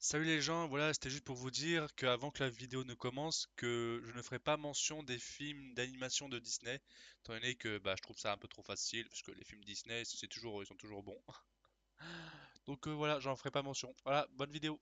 Salut les gens, voilà, c'était juste pour vous dire qu'avant que la vidéo ne commence, que je ne ferai pas mention des films d'animation de Disney, étant donné que je trouve ça un peu trop facile, parce que les films Disney, ils sont toujours bons. Donc voilà, j'en ferai pas mention. Voilà, bonne vidéo.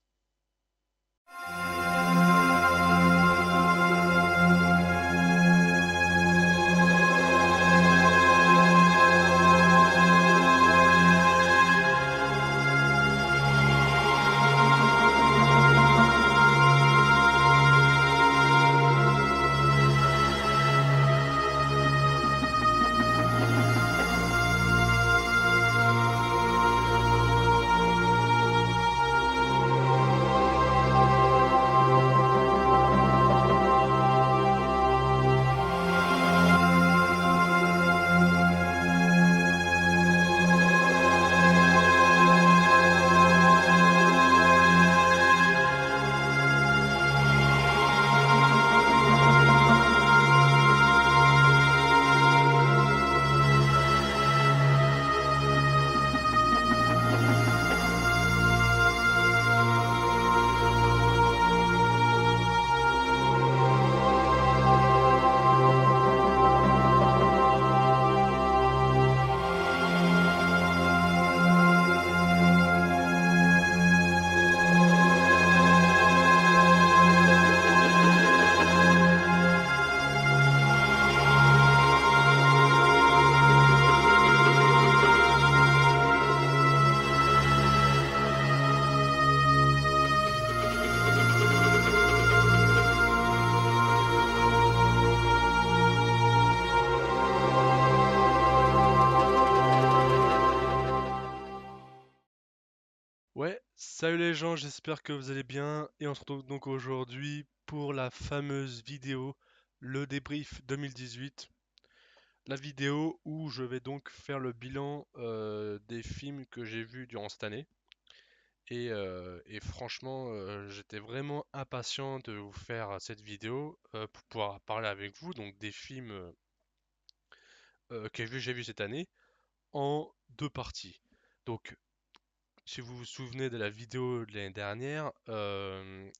Ouais, salut les gens, j'espère que vous allez bien, et on se retrouve donc aujourd'hui pour la fameuse vidéo, le débrief 2018. La vidéo où je vais donc faire le bilan des films que j'ai vus durant cette année. Et franchement, j'étais vraiment impatient de vous faire cette vidéo pour pouvoir parler avec vous donc des films que j'ai vus cette année en deux parties. Donc, si vous vous souvenez de la vidéo de l'année dernière, je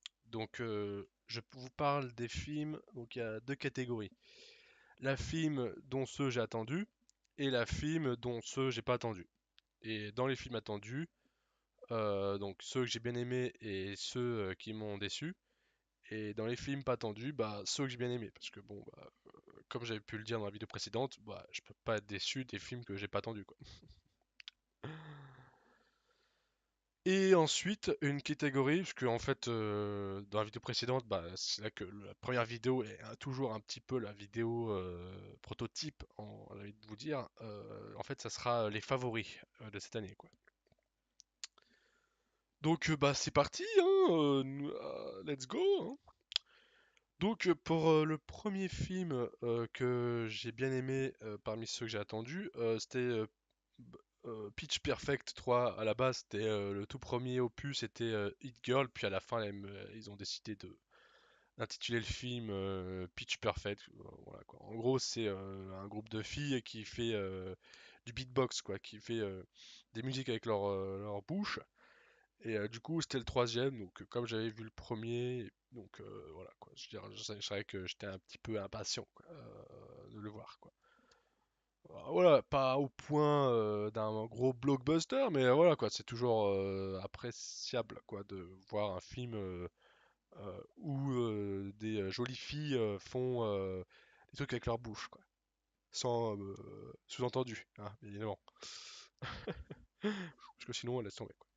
vous parle des films. Donc, il y a deux catégories. La film dont ceux j'ai attendu et la film dont ceux j'ai pas attendu. Et dans les films attendus, donc ceux que j'ai bien aimés et ceux qui m'ont déçu. Et dans les films pas attendus, ceux que j'ai bien aimés. Parce que bon, comme j'avais pu le dire dans la vidéo précédente, je peux pas être déçu des films que j'ai pas attendus, quoi. Et ensuite, une catégorie, parce que en fait, dans la vidéo précédente, c'est là que la première vidéo est toujours un petit peu la vidéo prototype, j'ai envie de vous dire. En fait, ça sera les favoris de cette année, quoi. Donc, c'est parti, hein, let's go, hein. Donc pour le premier film que j'ai bien aimé parmi ceux que j'ai attendus, c'était Pitch Perfect 3. À la base, c'était le tout premier opus, c'était Hit Girl, puis à la fin, ils ont décidé de d'intituler le film Pitch Perfect. Voilà, quoi. En gros, c'est un groupe de filles qui fait du beatbox, quoi, qui fait des musiques avec leur bouche. Et du coup, c'était le troisième, donc comme j'avais vu le premier, donc voilà quoi. Je savais que j'étais un petit peu impatient quoi, de le voir quoi. Voilà, pas au point d'un gros blockbuster, mais voilà quoi, c'est toujours appréciable quoi de voir un film où des jolies filles font des trucs avec leur bouche quoi, sans sous-entendu, hein, évidemment, parce que sinon elle laisse tomber quoi.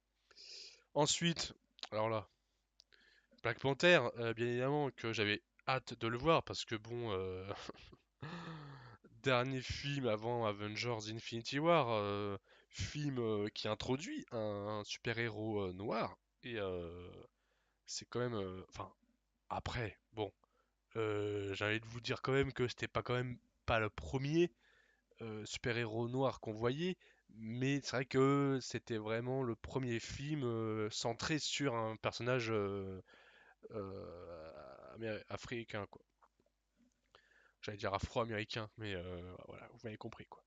Ensuite, alors là. Black Panther, bien évidemment que j'avais hâte de le voir parce que bon, dernier film avant Avengers Infinity War, film qui introduit un super-héros noir et c'est quand même, enfin après, bon, j'ai envie de vous dire quand même que c'était pas quand même pas le premier super-héros noir qu'on voyait, mais c'est vrai que c'était vraiment le premier film centré sur un personnage africain, quoi. J'allais dire afro-américain, mais voilà, vous m'avez compris, quoi.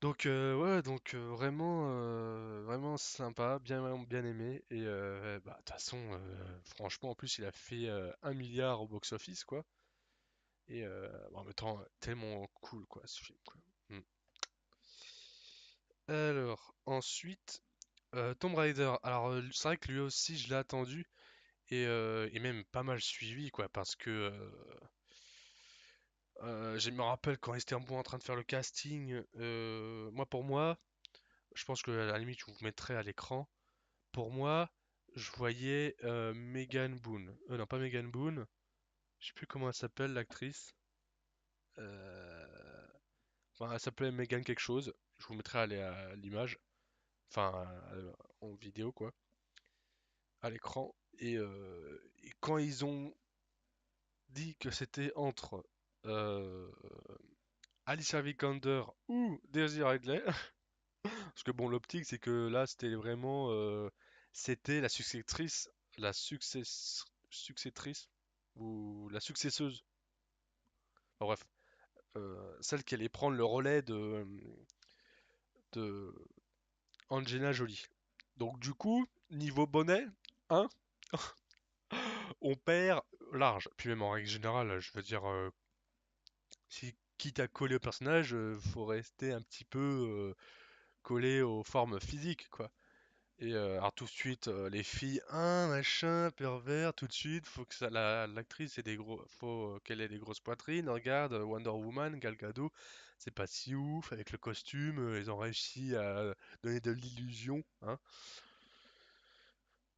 Ouais, vraiment sympa, bien bien aimé. Et bah, de toute façon, franchement, en plus, il a fait 1 milliard au box-office, quoi. Et en même temps, tellement cool, quoi, ce film, quoi. Mm. Alors, ensuite, Tomb Raider. Alors, c'est vrai que lui aussi, je l'ai attendu et même pas mal suivi, quoi, parce que je me rappelle quand ils étaient un peu en train de faire le casting. Pour moi, je pense que à la limite, je vous mettrai à l'écran. Pour moi, je voyais Megan Boone. Non, pas Megan Boone. Je sais plus comment elle s'appelle, l'actrice. Euh, Enfin, elle s'appelait Megan quelque chose. Je vous mettrai à l'image. Enfin, en vidéo, quoi. À l'écran. Et quand ils ont dit que c'était entre euh, Alicia Vikander ou Daisy Ridley, parce que bon, l'optique, c'est que là, c'était vraiment... c'était la successrice, ou la successeuse. Enfin, bref, celle qui allait prendre le relais de Angelina Jolie. Donc du coup, niveau bonnet, hein, on perd large. Puis même en règle générale, je veux dire, si quitte à coller au personnage, faut rester un petit peu collé aux formes physiques, quoi. Et alors tout de suite, les filles, machin, pervers, tout de suite, faut que l'actrice ait faut qu'elle ait des grosses poitrines. Regarde, Wonder Woman, Gal Gadot, c'est pas si ouf avec le costume, ils ont réussi à donner de l'illusion, hein.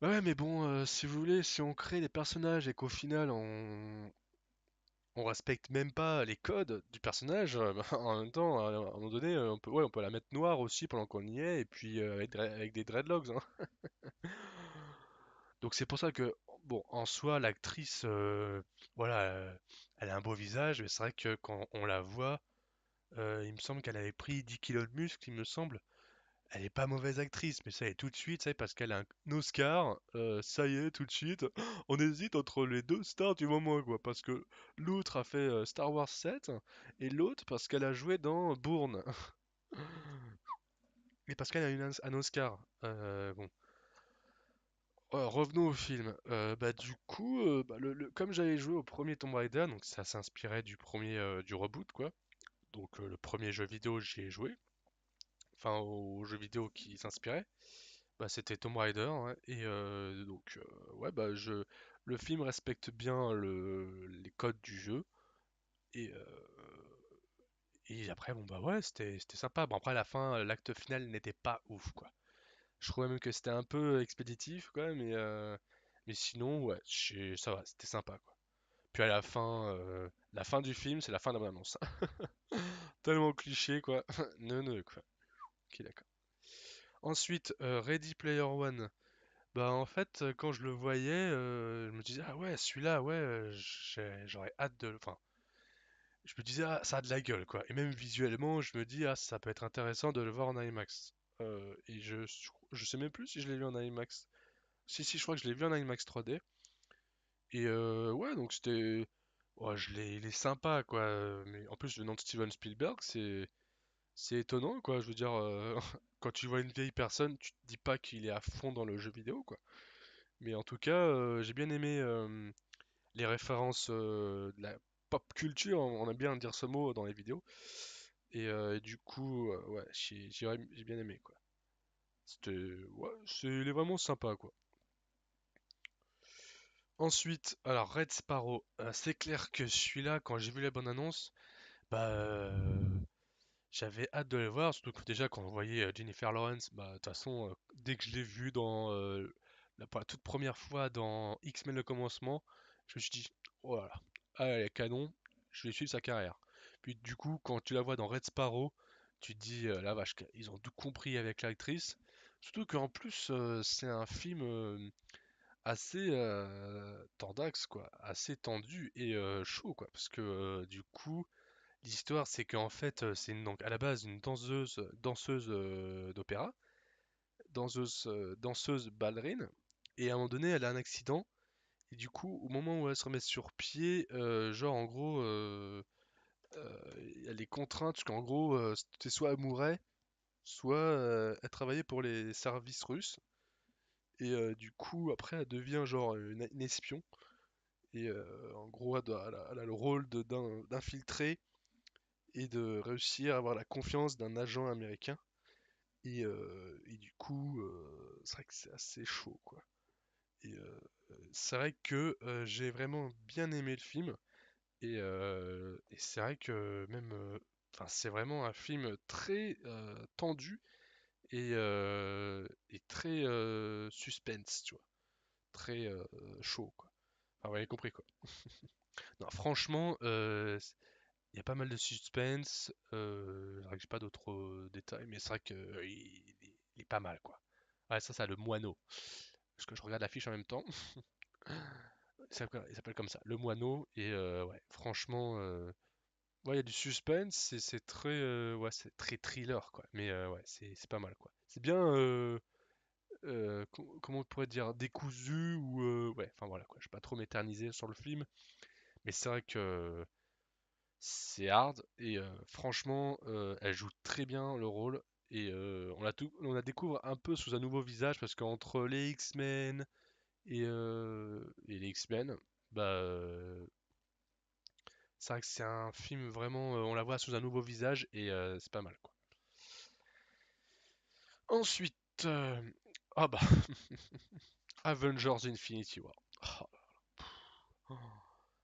Ouais, mais bon, si vous voulez, si on crée des personnages et qu'au final on respecte même pas les codes du personnage, bah, en même temps, à un moment donné, on peut la mettre noire aussi pendant qu'on y est, et puis avec des dreadlocks, hein. Donc c'est pour ça que, bon, en soi, l'actrice, voilà, elle a un beau visage, mais c'est vrai que quand on la voit, il me semble qu'elle avait pris 10 kilos de muscle, il me semble. Elle est pas mauvaise actrice, mais ça y est tout de suite, ça y est, parce qu'elle a un Oscar, ça y est, tout de suite, on hésite entre les deux stars du moment, quoi, parce que l'autre a fait Star Wars 7, et l'autre parce qu'elle a joué dans Bourne, et parce qu'elle a eu un Oscar. Bon. Revenons au film. Bah, du coup, bah, comme j'avais joué au premier Tomb Raider, donc ça s'inspirait du premier du reboot, quoi. Donc le premier jeu vidéo j'y ai joué, enfin au jeu vidéo qui s'inspirait, bah, c'était Tomb Raider, ouais. Et ouais, bah le film respecte bien les codes du jeu. Et, euh, et après, bon bah ouais, c'était sympa. Bon après, à la fin, l'acte final n'était pas ouf, quoi. Je trouvais même que c'était un peu expéditif, quoi, mais sinon, ouais, ça va, c'était sympa, quoi. Puis à la fin du film, c'est la fin de la bande-annonce. Tellement cliché, quoi. Neuneu, quoi. Ok, d'accord. Ensuite, Ready Player One. Bah en fait, quand je le voyais, je me disais, ah ouais, celui-là, ouais, j'aurais hâte de... Enfin, je me disais, ah, ça a de la gueule, quoi. Et même visuellement, je me dis, ah, ça peut être intéressant de le voir en IMAX. Et je sais même plus si je l'ai vu en IMAX. Si, je crois que je l'ai vu en IMAX 3D. Et ouais, donc c'était... Ouais, il est sympa, quoi. Mais en plus, le nom de Steven Spielberg, c'est étonnant, quoi. Je veux dire, quand tu vois une vieille personne, tu te dis pas qu'il est à fond dans le jeu vidéo, quoi. Mais en tout cas, j'ai bien aimé les références de la pop culture, on aime bien dire ce mot dans les vidéos. Et du coup, ouais, j'ai bien aimé, quoi. Ouais, il est vraiment sympa, quoi. Ensuite, alors Red Sparrow, c'est clair que celui-là, quand j'ai vu la bande-annonce, bah, j'avais hâte de le voir, surtout que déjà quand on voyait Jennifer Lawrence, bah de toute façon, dès que je l'ai vue pour la toute première fois dans X-Men le commencement, je me suis dit, oh là là, ah, elle est canon, je vais suivre sa carrière. Puis du coup, quand tu la vois dans Red Sparrow, tu te dis, la vache, ils ont tout compris avec l'actrice. Surtout qu'en plus, c'est un film assez tendax, quoi, assez tendu et chaud, quoi, parce que du coup, l'histoire, c'est qu'en fait, donc à la base une danseuse d'opéra, danseuse ballerine, et à un moment donné, elle a un accident, et du coup, au moment où elle se remet sur pied, genre en gros, elle est contrainte, parce qu'en gros, c'est soit elle mourait, soit elle travaillait pour les services russes, et du coup, après, elle devient genre une espion, et en gros, elle a le rôle d'infiltrer et de réussir à avoir la confiance d'un agent américain. Et du coup, c'est vrai que c'est assez chaud, quoi. C'est vrai que j'ai vraiment bien aimé le film. Et c'est vrai que même, enfin, c'est vraiment un film très tendu et très suspense, tu vois. Très chaud, quoi. Enfin, vous avez compris, quoi. Non, franchement, il y a pas mal de suspense. C'est vrai que j'ai pas d'autres détails, mais c'est vrai que il est pas mal, quoi. Ouais, ça, le moineau. Parce que je regarde l'affiche en même temps. Il s'appelle comme ça, le moineau. Et ouais, franchement, ouais, il y a du suspense. C'est très, ouais, c'est très thriller, quoi. Mais ouais, c'est pas mal, quoi. C'est bien, comment on pourrait dire, décousu ou ouais, enfin voilà, quoi. Je vais pas trop m'éterniser sur le film, mais c'est vrai que c'est hard et franchement, elle joue très bien le rôle. Et on la découvre un peu sous un nouveau visage parce qu'entre les X-Men et les X-Men, bah, c'est vrai que c'est un film vraiment, on la voit sous un nouveau visage et c'est pas mal, quoi. Ensuite, ah bah, Avengers Infinity War. Oh,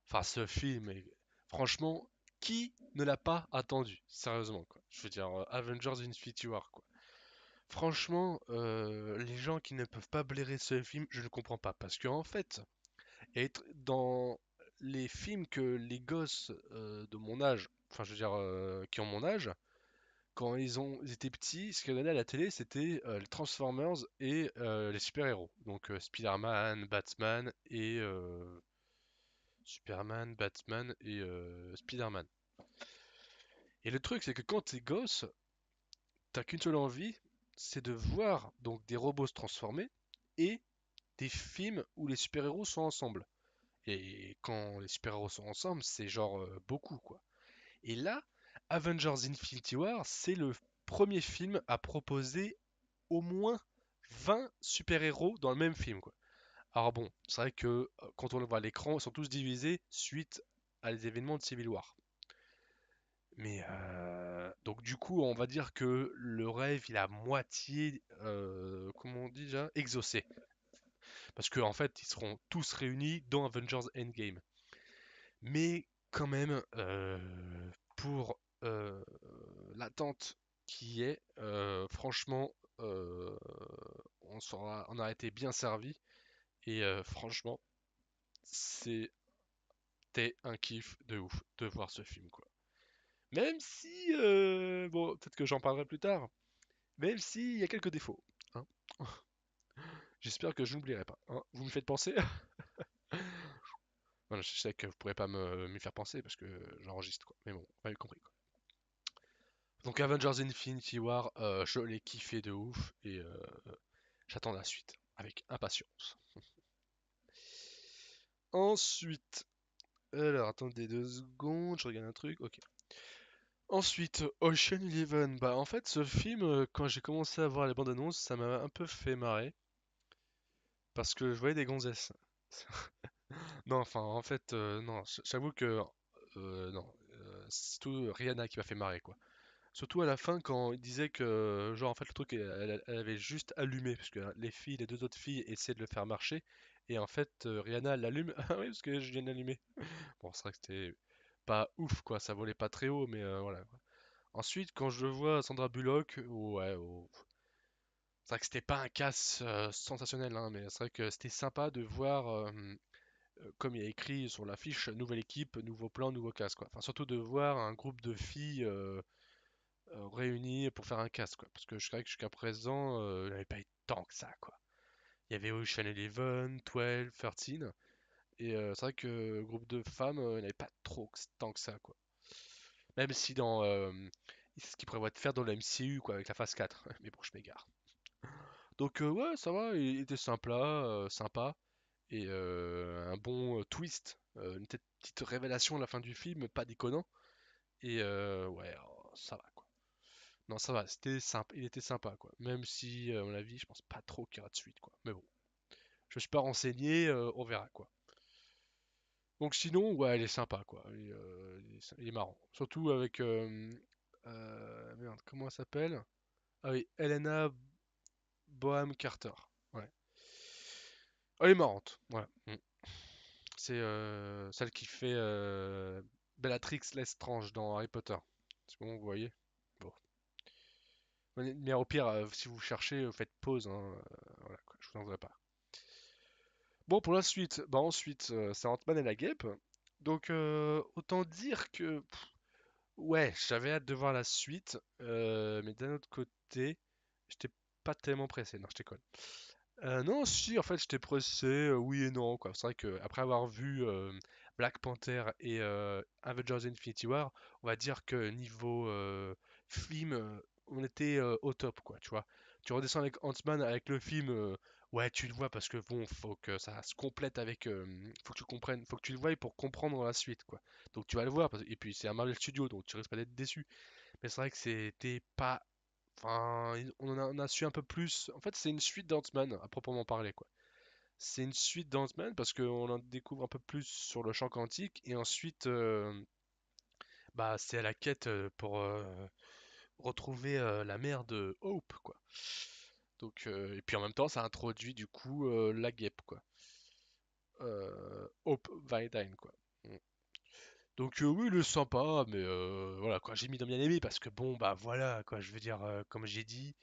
enfin, ce film, franchement, qui ne l'a pas attendu? Sérieusement, quoi. Je veux dire, Avengers Infinity War, quoi. Franchement, les gens qui ne peuvent pas blairer ce film, je ne comprends pas. Parce qu'en fait, être dans les films que les gosses de mon âge, enfin, je veux dire, qui ont mon âge, quand ils étaient petits, ce qu'ils regardaient à la télé, c'était les Transformers et les super-héros. Donc Spider-Man, Batman et Superman, Batman et Spider-Man. Et le truc, c'est que quand t'es gosse, t'as qu'une seule envie, c'est de voir donc des robots se transformer et des films où les super-héros sont ensemble. Et quand les super-héros sont ensemble, c'est genre beaucoup, quoi. Et là, Avengers Infinity War, c'est le premier film à proposer au moins 20 super-héros dans le même film, quoi. Alors bon, c'est vrai que quand on le voit à l'écran, ils sont tous divisés suite à les événements de Civil War. Mais donc du coup, on va dire que le rêve, il a à moitié, comment on dit déjà, exaucé. Parce qu'en fait, ils seront tous réunis dans Avengers Endgame. Mais quand même, pour l'attente qui est, franchement, on a été bien servi. Et franchement, c'était un kiff de ouf de voir ce film, quoi. Même si, bon, peut-être que j'en parlerai plus tard, même s'il y a quelques défauts, hein. J'espère que je n'oublierai pas, hein. Vous me faites penser? Voilà, je sais que vous pourrez pas m'y faire penser parce que j'enregistre, quoi. Mais bon, vous avez compris, quoi. Donc Avengers Infinity War, je l'ai kiffé de ouf et j'attends la suite avec impatience. Ensuite, alors attendez 2 secondes, je regarde un truc, ok. Ensuite, Ocean Eleven. Bah, en fait, ce film, quand j'ai commencé à voir les bandes annonces, ça m'a un peu fait marrer. Parce que je voyais des gonzesses. Non, enfin, en fait, non, j'avoue que. Non, c'est surtout Rihanna qui m'a fait marrer, quoi. Surtout à la fin, quand il disait que, genre, en fait, le truc, elle avait juste allumé. Parce que les filles, les deux autres filles essayaient de le faire marcher. Et en fait, Rihanna, elle l'allume. Ah oui, parce que je viens d'allumer. Bon, c'est vrai que c'était pas ouf, quoi. Ça volait pas très haut, mais voilà. Ensuite, quand je vois Sandra Bullock, ouais, c'est vrai que c'était pas un casse sensationnel, hein, mais c'est vrai que c'était sympa de voir, comme il y a écrit sur l'affiche, nouvelle équipe, nouveau plan, nouveau casse, quoi. Enfin, surtout de voir un groupe de filles réunies pour faire un casse, quoi. Parce que je crois que jusqu'à présent, il n'y avait pas eu tant que ça, quoi. Il y avait Ocean Eleven, 12, 13, et c'est vrai que groupe de femmes, il n'y avait pas trop tant que ça, quoi. Même si dans c'est ce qu'ils prévoient de faire dans le MCU, quoi, avec la phase 4. Mais bon, je m'égare. Donc ouais, ça va, il était sympa, et un bon twist, une petite révélation à la fin du film, pas déconnant, et ouais, ça va, quoi. Non, ça va, c'était sympa, il était sympa, quoi. Même si, à mon avis, je pense pas trop qu'il y aura de suite, quoi. Mais bon, je me suis pas renseigné, on verra, quoi. Donc sinon, ouais, il est sympa, quoi. Il est marrant. Surtout avec, merde, comment elle s'appelle? Ah oui, Helena Bonham Carter. Ouais. Elle est marrante, ouais. Mm. C'est celle qui fait Bellatrix Lestrange dans Harry Potter. C'est bon, vous voyez? Bon. Mais au pire, si vous cherchez, faites pause, hein, voilà, quoi, je vous en voudrais pas. Bon, pour la suite, bah ensuite, c'est Ant-Man et la Guêpe. Donc, autant dire que, ouais, j'avais hâte de voir la suite, mais d'un autre côté, j'étais pas tellement pressé. Non, je déconne. Non, si, en fait, j'étais pressé, oui et non, quoi. C'est vrai que après avoir vu Black Panther et Avengers Infinity War, on va dire que niveau film, on était au top, quoi, tu vois. Tu redescends avec Ant-Man, avec le film, ouais, tu le vois parce que bon, faut que ça se complète avec, faut que tu comprennes, faut que tu le voies pour comprendre la suite, quoi. Donc tu vas le voir, et puis c'est un Marvel Studio, donc tu risques pas d'être déçu. Mais c'est vrai que c'était pas. Enfin, on a su un peu plus. En fait, c'est une suite d'Ant-Man, à proprement parler, quoi. C'est une suite d'Ant-Man parce qu'on en découvre un peu plus sur le champ quantique et ensuite, bah, c'est à la quête pour retrouver la mère de Hope, quoi. Donc, et puis en même temps, ça introduit du coup la guêpe, quoi. Hope Van Dyne, quoi. Mm. Donc oui, il est sympa, mais voilà, quoi. J'ai mis dans bien aimé parce que bon, bah voilà, quoi. Je veux dire, comme j'ai dit,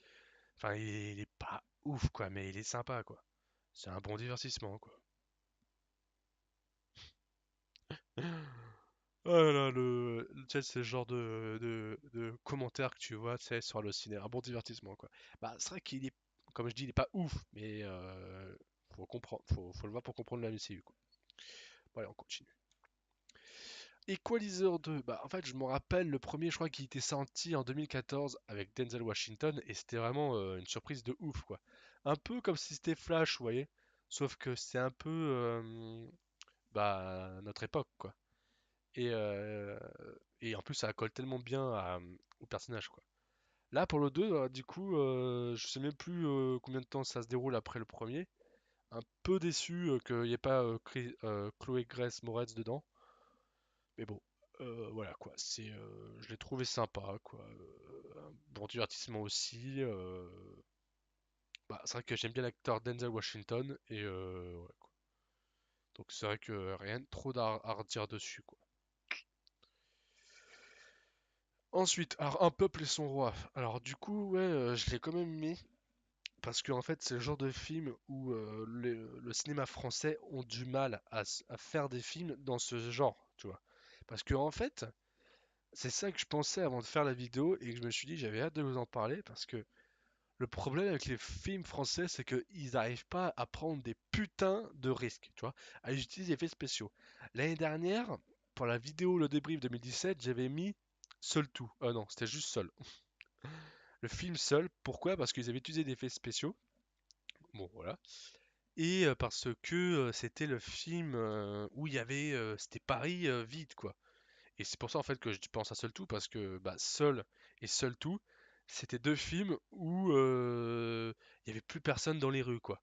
enfin, il est pas ouf, quoi, mais il est sympa, quoi. C'est un bon divertissement, quoi. Oh là là, tu sais, c'est le genre de commentaires que tu vois, tu sais, sur le ciné, un bon divertissement, quoi. Bah, c'est vrai qu'il est, comme je dis, il est pas ouf, mais faut comprendre, faut le voir pour comprendre la MCU, quoi. Bon, allez, on continue. Equalizer 2, bah, en fait, je me rappelle, le premier, je crois qu'il était sorti en 2014 avec Denzel Washington, et c'était vraiment une surprise de ouf, quoi. Un peu comme si c'était Flash, vous voyez, sauf que c'est un peu, bah, notre époque, quoi. Et, euh, et en plus, ça colle tellement bien au personnage, quoi. Là, pour le 2, du coup, je sais même plus combien de temps ça se déroule après le premier. Un peu déçu qu'il n'y ait pas Chloé Grace Moretz dedans. Mais bon, voilà quoi. Je l'ai trouvé sympa, quoi. Un bon divertissement aussi. Bah, c'est vrai que j'aime bien l'acteur Denzel Washington. Et ouais, quoi. Donc c'est vrai que rien de trop à redire dessus, quoi. Ensuite, alors Un peuple et son roi. Alors du coup, ouais, je l'ai quand même mis parce que en fait, c'est le genre de film où le cinéma français ont du mal à faire des films dans ce genre, tu vois. Parce que en fait, c'est ça que je pensais avant de faire la vidéo et que je me suis dit j'avais hâte de vous en parler parce que le problème avec les films français, c'est qu'ils n'arrivent pas à prendre des putains de risques, tu vois, à utiliser des effets spéciaux. L'année dernière, pour la vidéo Le Débrief 2017, j'avais mis Seul tout. Non, c'était juste Seul. Le film Seul, pourquoi? Parce qu'ils avaient utilisé des effets spéciaux. Bon, voilà. Et parce que c'était le film où il y avait, c'était Paris vide, quoi. Et c'est pour ça en fait que je pense à Seul Tout, parce que bah, Seul et Seul Tout, c'était deux films où il y avait plus personne dans les rues, quoi.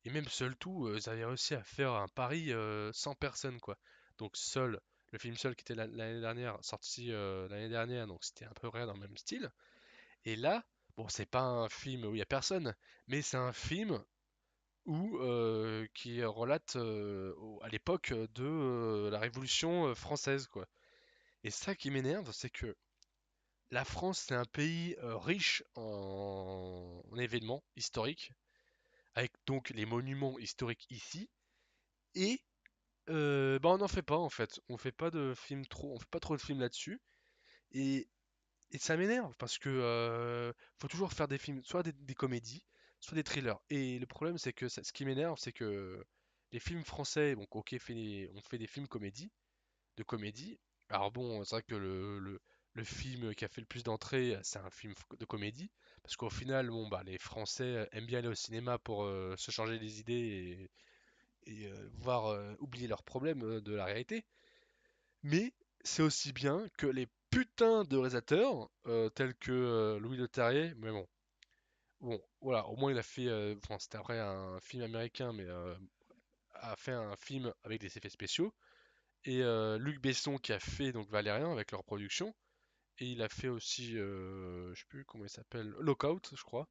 Et même Seul Tout, ils avaient réussi à faire un Paris sans personne, quoi. Donc Seul, le film Seul qui était l'année dernière, sorti l'année dernière, donc c'était un peu vrai dans le même style. Et là, bon, c'est pas un film où il y a personne, mais c'est un film où qui relate à l'époque de la Révolution française, quoi. Et ça qui m'énerve, c'est que la France, c'est un pays riche en événements historiques, avec donc les monuments historiques ici, et bah on n'en fait pas en fait. On fait pas de films trop, on fait pas trop de films là-dessus, et, et ça m'énerve parce que faut toujours faire des films, soit des comédies, soit des thrillers. Et le problème, c'est que ce qui m'énerve, c'est que les films français, donc ok, on fait des films de comédie. Alors bon, c'est vrai que le film qui a fait le plus d'entrées, c'est un film de comédie, parce qu'au final, bon, bah, les Français aiment bien aller au cinéma pour se changer les idées et voir oublier leurs problèmes de la réalité. Mais c'est aussi bien que putains de réalisateurs, tels que Louis Leterrier, mais bon, voilà, au moins il a fait, enfin c'était après un film américain, mais a fait un film avec des effets spéciaux. Et Luc Besson qui a fait donc Valérian avec leur production. Et il a fait aussi, je sais plus comment il s'appelle, Lockout, je crois.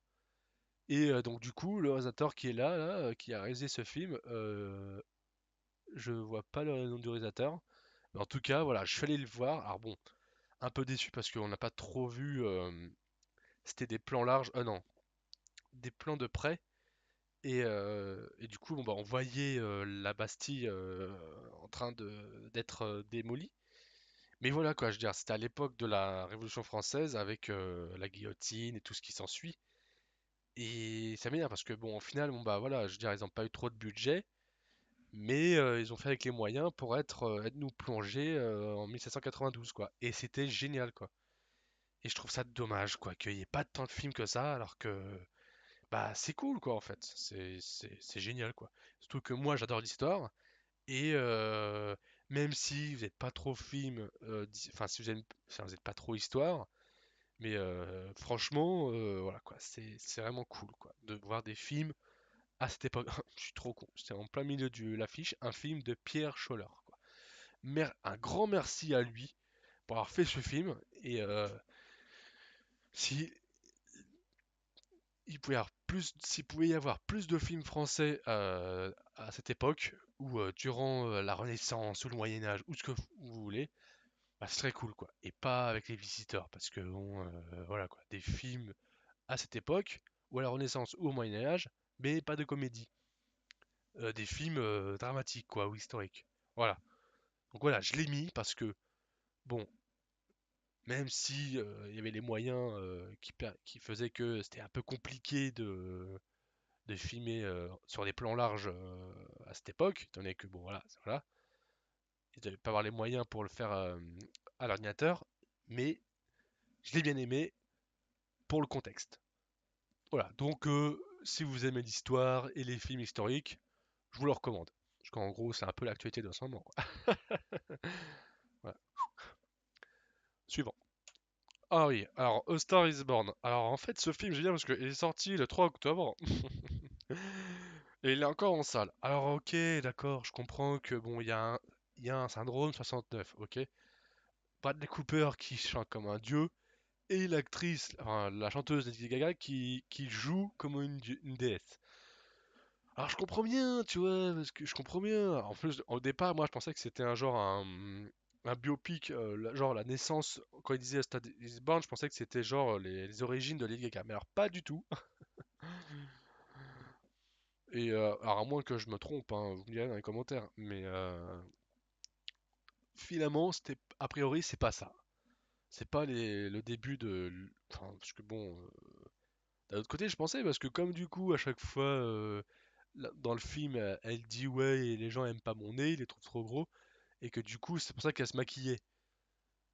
Et donc du coup, le réalisateur qui est là, qui a réalisé ce film, je vois pas le nom du réalisateur. Mais en tout cas, voilà, je suis allé le voir. Alors bon, un peu déçu parce qu'on n'a pas trop vu. C'était des plans larges, non, des plans de près. Et du coup, bon, bah, on voyait la Bastille en train d'être démolie. Mais voilà quoi, je veux dire, c'était à l'époque de la Révolution française avec la guillotine et tout ce qui s'ensuit. Et ça m'énerve parce que bon, au final, bon bah voilà, je veux dire, ils n'ont pas eu trop de budget, mais ils ont fait avec les moyens pour être nous plonger en 1792 quoi. Et c'était génial quoi. Et je trouve ça dommage quoi, qu'il n'y ait pas tant de films que ça, alors que bah c'est cool quoi en fait. C'est génial quoi. Surtout que moi j'adore l'histoire. Et même si vous n'êtes pas trop film, enfin si vous enfin, vous êtes pas trop histoire, mais franchement, voilà quoi, c'est vraiment cool quoi, de voir des films à cette époque. Je suis trop con, c'était en plein milieu de l'affiche, un film de Pierre Scholler quoi. Un grand merci à lui pour avoir fait ce film. Et si il pouvait y avoir s'il pouvait y avoir plus de films français à cette époque, ou durant la Renaissance ou le Moyen Âge, ou ce que vous voulez, bah, ce serait cool, quoi. Et pas avec les visiteurs, parce que bon, voilà quoi, des films à cette époque, ou à la Renaissance, ou au Moyen Âge, mais pas de comédie. Des films dramatiques, quoi, ou historiques. Voilà. Donc voilà, je l'ai mis parce que, bon, même si il y avait les moyens qui faisaient que c'était un peu compliqué de filmer sur des plans larges à cette époque, étant donné que, bon, voilà, ils n'avaient pas avoir les moyens pour le faire à l'ordinateur, mais je l'ai bien aimé pour le contexte. Voilà, donc si vous aimez l'histoire et les films historiques, je vous le recommande. Parce qu'en gros, c'est un peu l'actualité de ce moment, quoi. Voilà. Suivant. Ah oui, alors A Star is Born. Alors en fait, ce film, génial parce qu'il est sorti le 3 octobre. Et il est encore en salle. Alors ok, d'accord, je comprends que bon, il y a un syndrome 69, ok. Bradley Cooper qui chante comme un dieu, et l'actrice, enfin, la chanteuse Lady Gaga qui joue comme une déesse. Alors je comprends bien, tu vois, parce que je comprends bien. En plus, au départ, moi je pensais que c'était un genre un biopic, genre la naissance, quand il disait A Star is Born, je pensais que c'était genre les origines de Lady Gaga. Mais alors pas du tout. Et alors à moins que je me trompe, hein, vous me direz dans les commentaires. Mais finalement, a priori, c'est pas ça. C'est pas le début de. Enfin, parce que bon, d'un autre côté, je pensais, parce que comme du coup, à chaque fois, dans le film, elle dit ouais, et les gens aiment pas mon nez, ils les trouvent trop gros, et que du coup, c'est pour ça qu'elle se maquillait.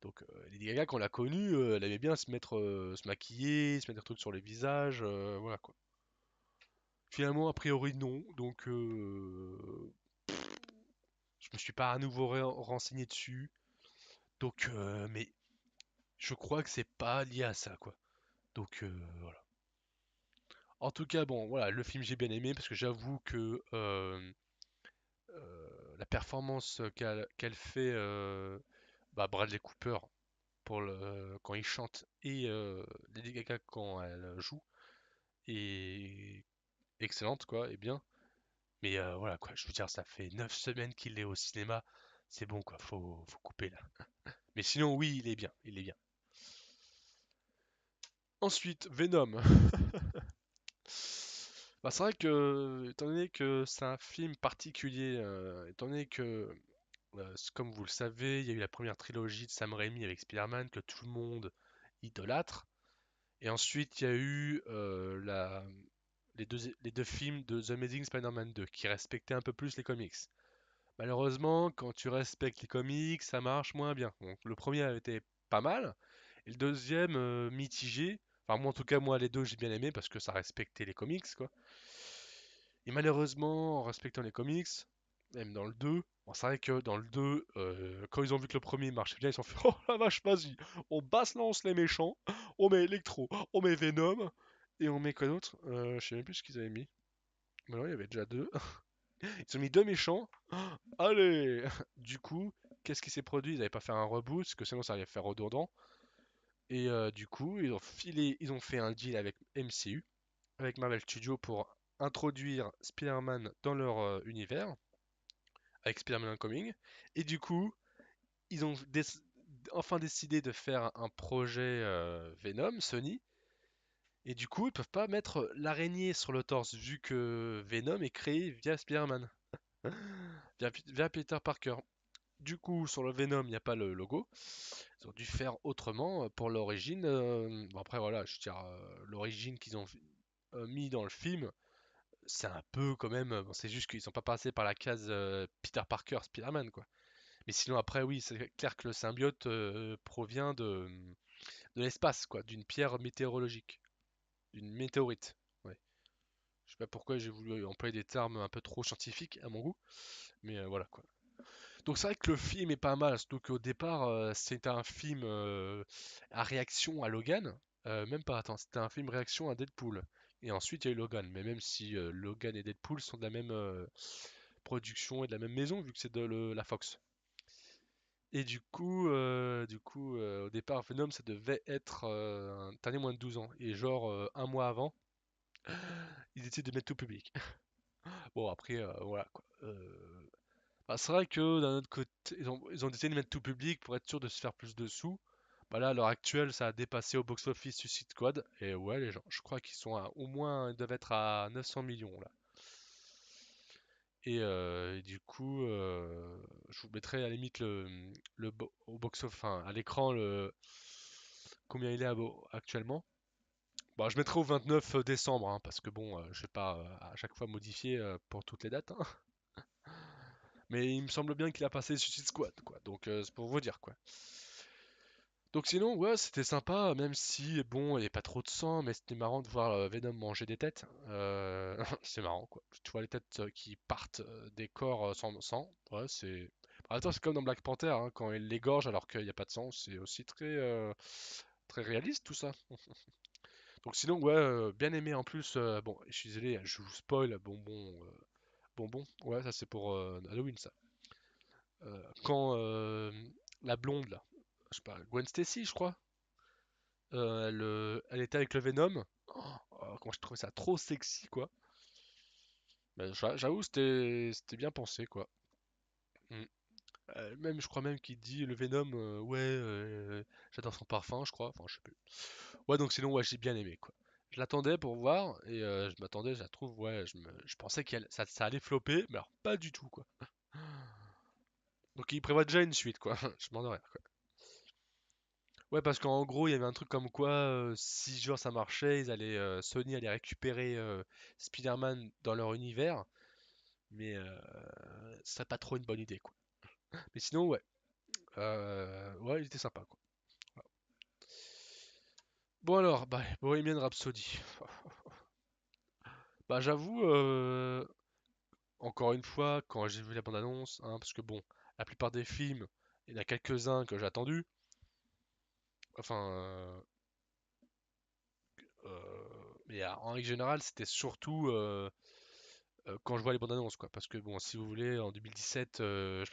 Donc, Lady Gaga, quand on l'a connue, elle aimait bien se maquiller, se mettre des trucs sur les visages, voilà quoi. Finalement, a priori, non, donc je me suis pas à nouveau renseigné dessus. Donc, mais je crois que c'est pas lié à ça, quoi. Donc, voilà. En tout cas, bon, voilà, le film j'ai bien aimé parce que j'avoue que la performance qu'elle fait bah, Bradley Cooper quand il chante et Lady Gaga quand elle joue est excellente, quoi, et bien. Mais voilà, quoi, je veux dire, ça fait 9 semaines qu'il est au cinéma. C'est bon, quoi, faut couper là. Mais sinon, oui, il est bien, il est bien. Ensuite, Venom. Bah, c'est vrai que, étant donné que c'est un film particulier, étant donné que, comme vous le savez, il y a eu la première trilogie de Sam Raimi avec Spider-Man que tout le monde idolâtre. Et ensuite, il y a eu les deux films de The Amazing Spider-Man 2 qui respectaient un peu plus les comics. Malheureusement, quand tu respectes les comics, ça marche moins bien. Donc, le premier a été pas mal, et le deuxième mitigé. Enfin, moi en tout cas, moi les deux j'ai bien aimé parce que ça respectait les comics, quoi. Et malheureusement, en respectant les comics, même dans le 2. Bon, c'est vrai que dans le 2, quand ils ont vu que le premier marchait bien, ils se sont fait oh la vache, vas-y, on basse-lance les méchants, on met Electro, on met Venom, et on met quoi d'autre? Je sais même plus ce qu'ils avaient mis. Mais non, il y avait déjà deux. Ils ont mis deux méchants. Allez! Du coup, qu'est-ce qui s'est produit? Ils n'avaient pas fait un reboot, parce que sinon ça allait faire redondant. Et du coup, ils ont fait un deal avec MCU, avec Marvel Studios, pour introduire Spider-Man dans leur univers, avec Spider-Man Incoming. Et du coup, ils ont enfin décidé de faire un projet Venom, Sony. Et du coup, ils peuvent pas mettre l'araignée sur le torse, vu que Venom est créé via Spider-Man, via Peter Parker. Du coup, sur le Venom, il n'y a pas le logo. Ils ont dû faire autrement pour l'origine. Bon, après, voilà, je veux dire, l'origine qu'ils ont mis dans le film, c'est un peu quand même. Bon, c'est juste qu'ils sont pas passés par la case Peter Parker, Spider-Man, quoi. Mais sinon, après, oui, c'est clair que le symbiote provient de l'espace, quoi, d'une pierre météorologique, d'une météorite. Ouais. Je sais pas pourquoi j'ai voulu employer des termes un peu trop scientifiques à mon goût, mais voilà, quoi. Donc c'est vrai que le film est pas mal, surtout qu'au départ c'était un film à réaction à Logan. Même pas, attends, c'était un film réaction à Deadpool. Et ensuite il y a eu Logan, mais même si Logan et Deadpool sont de la même production et de la même maison, vu que c'est de la Fox. Et au départ, Venom, ça devait être un dernier moins de 12 ans. Et genre, un mois avant, ils décident de mettre tout public. Bon, après, voilà quoi. Bah, c'est vrai que d'un autre côté, ils ont décidé de mettre tout public pour être sûr de se faire plus de sous. Bah là, à l'heure actuelle, ça a dépassé au box-office Suicide Squad. Et ouais, les gens, je crois qu'ils sont au moins, ils doivent être à 900 millions là. Et du coup, je vous mettrai à la limite au box-office, enfin, à l'écran, combien il est actuellement. Bon, je mettrai au 29 décembre, hein, parce que bon, je vais pas à chaque fois modifier pour toutes les dates, hein. Mais il me semble bien qu'il a passé Suicide Squad, quoi. Donc c'est pour vous dire, quoi. Donc sinon, ouais, c'était sympa, même si, bon, il n'y avait pas trop de sang, mais c'était marrant de voir Venom manger des têtes. C'est marrant, quoi. Tu vois les têtes qui partent des corps sans sang. Ouais, c'est... En même temps, c'est comme dans Black Panther, hein, quand il l'égorge alors qu'il n'y a pas de sang. C'est aussi très réaliste, tout ça. Donc sinon, ouais, bien aimé en plus. Bon, je suis désolé, je vous spoil, bonbon. Ouais, ça c'est pour Halloween, ça. Quand la blonde, là, je sais pas, Gwen Stacy, je crois. Elle était avec le Venom. Comment je trouvais ça trop sexy, quoi. Mais j'avoue, c'était bien pensé, quoi. Mm. Même, je crois même qu'il dit le Venom, ouais, j'adore son parfum, je crois. Enfin, je sais plus. Ouais, donc sinon, ouais, j'ai bien aimé, quoi. Je l'attendais pour voir et je m'attendais, je la trouve, ouais, je pensais que ça allait flopper, mais alors pas du tout, quoi. Donc il prévoit déjà une suite, quoi. Je m'en rien, quoi. Ouais, parce qu'en gros, il y avait un truc comme quoi, si genre ça marchait, Sony allait récupérer Spider-Man dans leur univers, mais ce serait pas trop une bonne idée, quoi. Mais sinon, ouais, ouais, il était sympa, quoi. Voilà. Bon alors, bah, Bohemian Rhapsody. Bah, j'avoue, encore une fois, quand j'ai vu la bande-annonce, hein, parce que bon, la plupart des films, il y en a quelques-uns que j'ai attendus. Enfin, mais en règle générale, c'était surtout quand je vois les bandes annonces, quoi. Parce que bon, si vous voulez, en 2017, je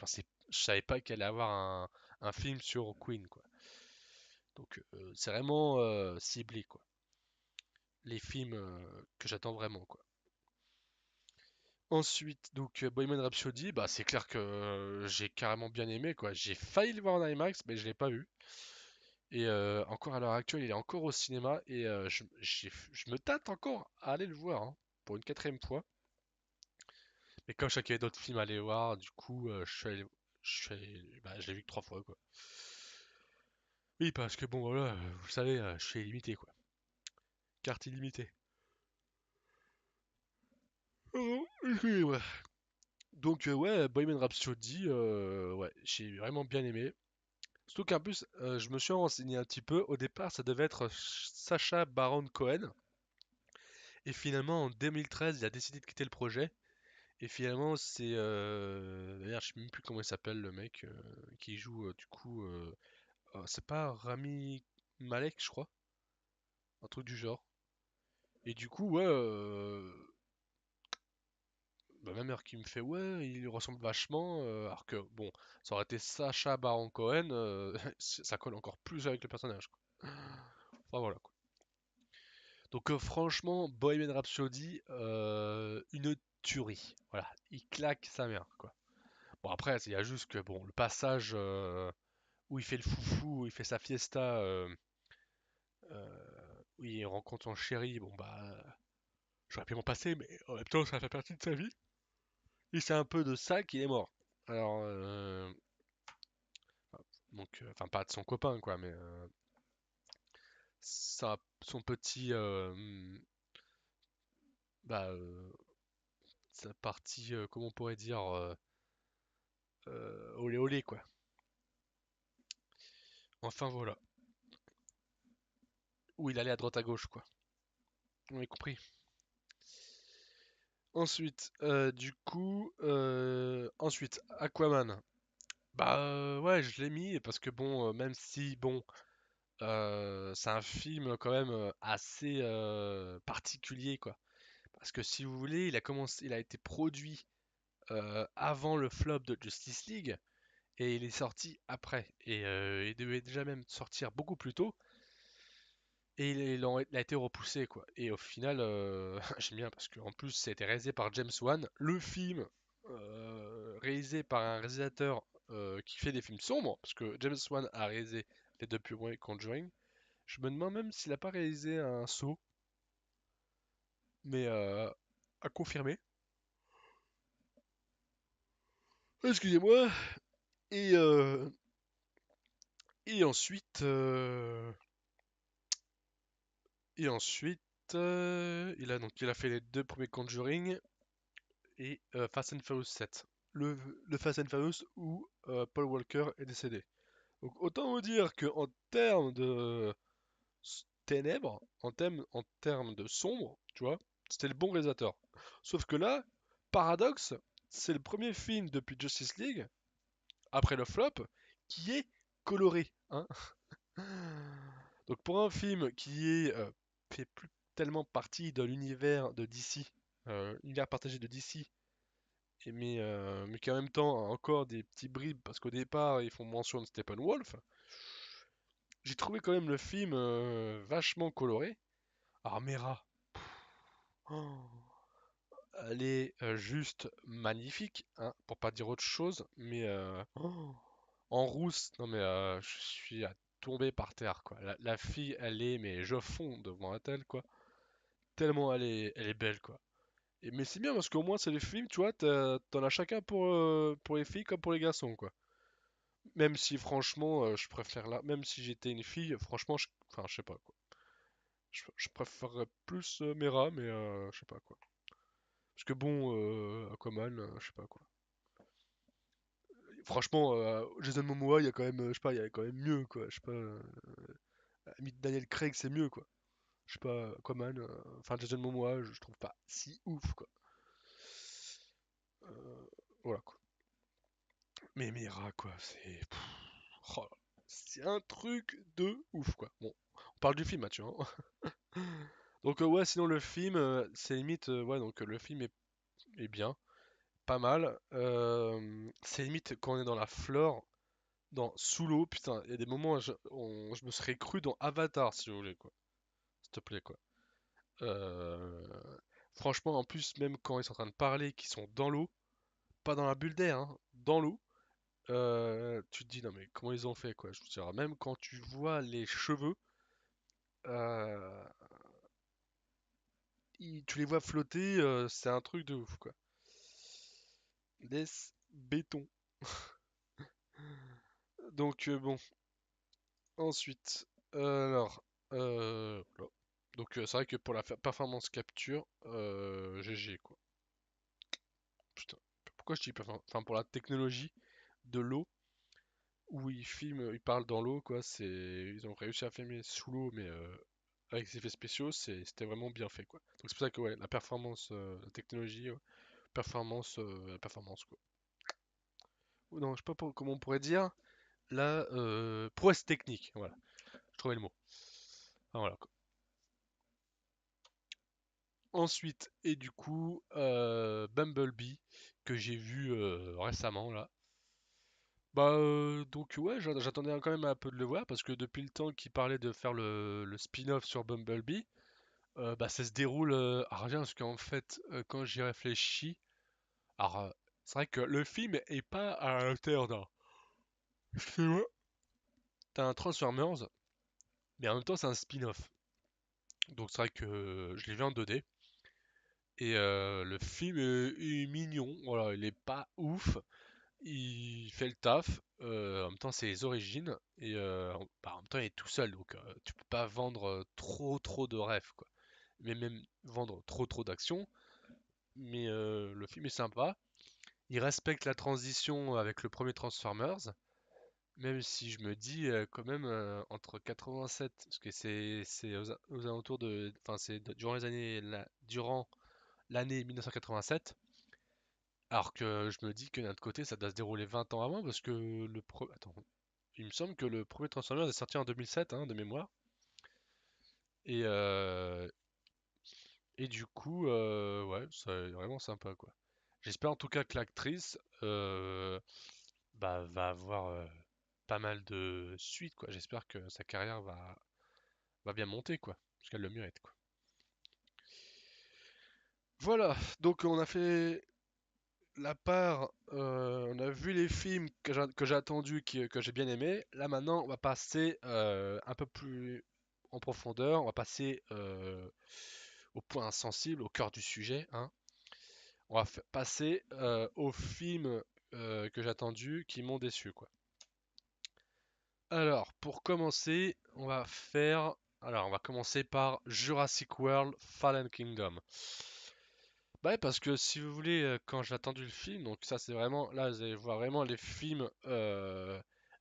savais pas qu'il allait avoir un film sur Queen, quoi. Donc c'est vraiment ciblé, quoi. Les films que j'attends vraiment, quoi. Ensuite, donc Bohemian Rhapsody, bah c'est clair que j'ai carrément bien aimé, quoi. J'ai failli le voir en IMAX, mais je l'ai pas vu. Et encore à l'heure actuelle, il est encore au cinéma et je me tâte encore à aller le voir, hein, pour une quatrième fois. Mais comme je sais qu'il y avait d'autres films à aller voir, du coup, bah, je l'ai vu que trois fois, quoi. Oui, parce que bon, voilà, vous savez, je suis illimité, quoi. Carte illimitée. Oh, excusez-moi. Donc, ouais, Bohemian Rhapsody, ouais, j'ai vraiment bien aimé. Surtout qu'en plus, je me suis renseigné un petit peu. Au départ, ça devait être Sacha Baron Cohen. Et finalement, en 2013, il a décidé de quitter le projet. Et finalement, c'est. D'ailleurs, je sais même plus comment il s'appelle le mec qui joue du coup. C'est pas Rami Malek, je crois. Un truc du genre. Et du coup, ouais. Bah, ma mère qui me fait ouais, il lui ressemble vachement. Alors que, bon, ça aurait été Sacha Baron Cohen, ça colle encore plus avec le personnage, quoi. Enfin voilà, quoi. Donc, franchement, Bohemian Rhapsody, une tuerie. Voilà, il claque sa mère, quoi. Bon, après, il y a juste que, bon, le passage où il fait le foufou, où il fait sa fiesta, où il rencontre son chéri, bon, bah, j'aurais pu m'en passer, mais en même temps, ça fait partie de sa vie. Et c'est un peu de ça qu'il est mort. Alors, donc, enfin, pas de son copain, quoi, mais son petit, bah, sa partie, comment on pourrait dire, olé olé, quoi. Enfin, voilà. Où il allait à droite à gauche, quoi. On a compris. Ensuite, du coup, ensuite, Aquaman. Bah ouais, je l'ai mis parce que bon, même si bon, c'est un film quand même assez particulier quoi. Parce que si vous voulez, il a été produit avant le flop de Justice League et il est sorti après. Et il devait déjà même sortir beaucoup plus tôt et il a été repoussé quoi. Et au final, j'aime bien parce qu'en plus, ça a été réalisé par James Wan. Le film réalisé par un réalisateur qui fait des films sombres, parce que James Wan a réalisé les deux plus premiers Conjuring. Je me demande même s'il n'a pas réalisé un Saw, mais à confirmer. Excusez-moi. Et, euh, et ensuite, et ensuite, il a fait les deux premiers Conjuring et Fast and Furious 7. Le Fast and Furious où Paul Walker est décédé. Donc autant vous dire que en termes de ténèbres, en termes de sombre, tu vois, c'était le bon réalisateur. Sauf que là, paradoxe, c'est le premier film depuis Justice League, après le flop, qui est coloré, hein. Donc pour un film qui fait plus tellement partie de l'univers de DC, univers partagé de DC, mais qui en même temps a encore des petits bribes, parce qu'au départ ils font mention de Steppenwolf, j'ai trouvé quand même le film vachement coloré. Armera, oh, elle est juste magnifique, hein, pour pas dire autre chose, mais oh, en rousse, non mais je suis à tomber par terre quoi. La fille, elle est, mais je fonds devant elle quoi. Tellement elle est belle quoi. Mais c'est bien parce qu'au moins c'est les films, tu vois, t'en as chacun pour les filles comme pour les garçons quoi. Même si franchement, je préfère là, même si j'étais une fille, franchement, enfin je sais pas quoi. Je préférerais plus Mera, mais je sais pas quoi. Parce que bon, Aquaman, je sais pas quoi. Franchement, Jason Momoa, il y a quand même, je sais pas, il y a quand même mieux quoi. Je sais pas, Daniel Craig, c'est mieux quoi. Je sais pas, Aquaman, enfin Jason Momoa, je trouve pas si ouf quoi. Euh, voilà quoi. Mais Mera quoi, oh là, c'est un truc de ouf quoi. Bon, on parle du film, Mathieu, hein. Donc ouais, sinon le film, c'est limite, ouais, donc le film est bien, pas mal. C'est limite quand on est dans la flore, sous l'eau, putain, il y a des moments, je me serais cru dans Avatar, si vous voulez, quoi. S'il te plaît, quoi. Euh, Franchement, en plus, même quand ils sont en train de parler, qu'ils sont dans l'eau, pas dans la bulle d'air, hein, dans l'eau, tu te dis, non mais comment ils ont fait, quoi. Je veux dire, même quand tu vois les cheveux, euh, tu les vois flotter, c'est un truc de ouf, quoi. Laisse béton. Donc, bon, ensuite, alors, voilà. Donc c'est vrai que pour la performance capture, GG quoi. Putain, pourquoi je dis performance? Enfin pour la technologie de l'eau, où ils filment, ils parlent dans l'eau quoi, ils ont réussi à filmer sous l'eau, mais avec des effets spéciaux, c'était vraiment bien fait quoi. Donc c'est pour ça que ouais, la performance, la technologie, ouais, performance quoi. Ou non, je sais pas comment on pourrait dire. La prouesse technique, voilà, je trouvais le mot. Enfin, voilà, quoi. Ensuite, et du coup, Bumblebee, que j'ai vu récemment là. Bah, donc ouais, j'attendais quand même un peu de le voir, parce que depuis le temps qu'il parlait de faire le spin-off sur Bumblebee, bah ça se déroule à rien, parce qu'en fait, quand j'y réfléchis, alors c'est vrai que le film est pas à l'intérieur d'un film, t'as un Transformers, mais en même temps c'est un spin-off. Donc c'est vrai que je l'ai vu en 2D. Et le film est mignon, voilà, il est pas ouf, il fait le taf, en même temps c'est les origines, et bah, en même temps il est tout seul, donc tu peux pas vendre trop de rêves, quoi. Mais même vendre trop d'action, mais le film est sympa, il respecte la transition avec le premier Transformers, même si je me dis quand même entre 87, parce que c'est aux alentours de, enfin durant les années, durant l'année 1987. Alors que je me dis que d'un autre côté, ça doit se dérouler 20 ans avant, parce que Attends, il me semble que le premier Transformers est sorti en 2007, hein, de mémoire. Et, euh, et du coup, ouais, c'est vraiment sympa, quoi. J'espère en tout cas que l'actrice bah, va avoir pas mal de suites, quoi. J'espère que sa carrière va bien monter, quoi. Parce qu'elle le mérite, quoi. Voilà, donc on a fait la part, on a vu les films que j'ai attendus, que j'ai bien aimés. Là maintenant, on va passer un peu plus en profondeur. On va passer au point sensible, au cœur du sujet, hein. On va passer aux films que j'ai attendus qui m'ont déçu, quoi. Alors, pour commencer, on va commencer par Jurassic World Fallen Kingdom. Bah ouais, parce que si vous voulez, quand j'ai attendu le film, donc ça c'est vraiment, là vous allez voir vraiment les films,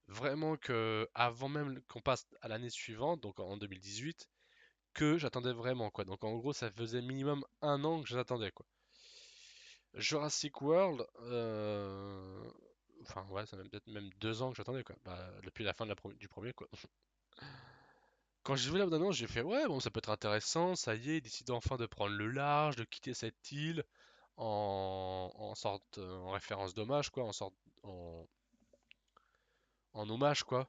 vraiment que avant même qu'on passe à l'année suivante, donc en 2018, que j'attendais vraiment quoi. Donc en gros ça faisait minimum un an que j'attendais quoi. Jurassic World, enfin ouais, ça fait peut-être même 2 ans que j'attendais quoi. Bah, depuis la fin du premier quoi. Quand j'ai vu la bande-annonce, j'ai fait ouais bon ça peut être intéressant, ça y est, ils décident enfin de prendre le large, de quitter cette île en sorte en référence d'hommage quoi, en, en hommage quoi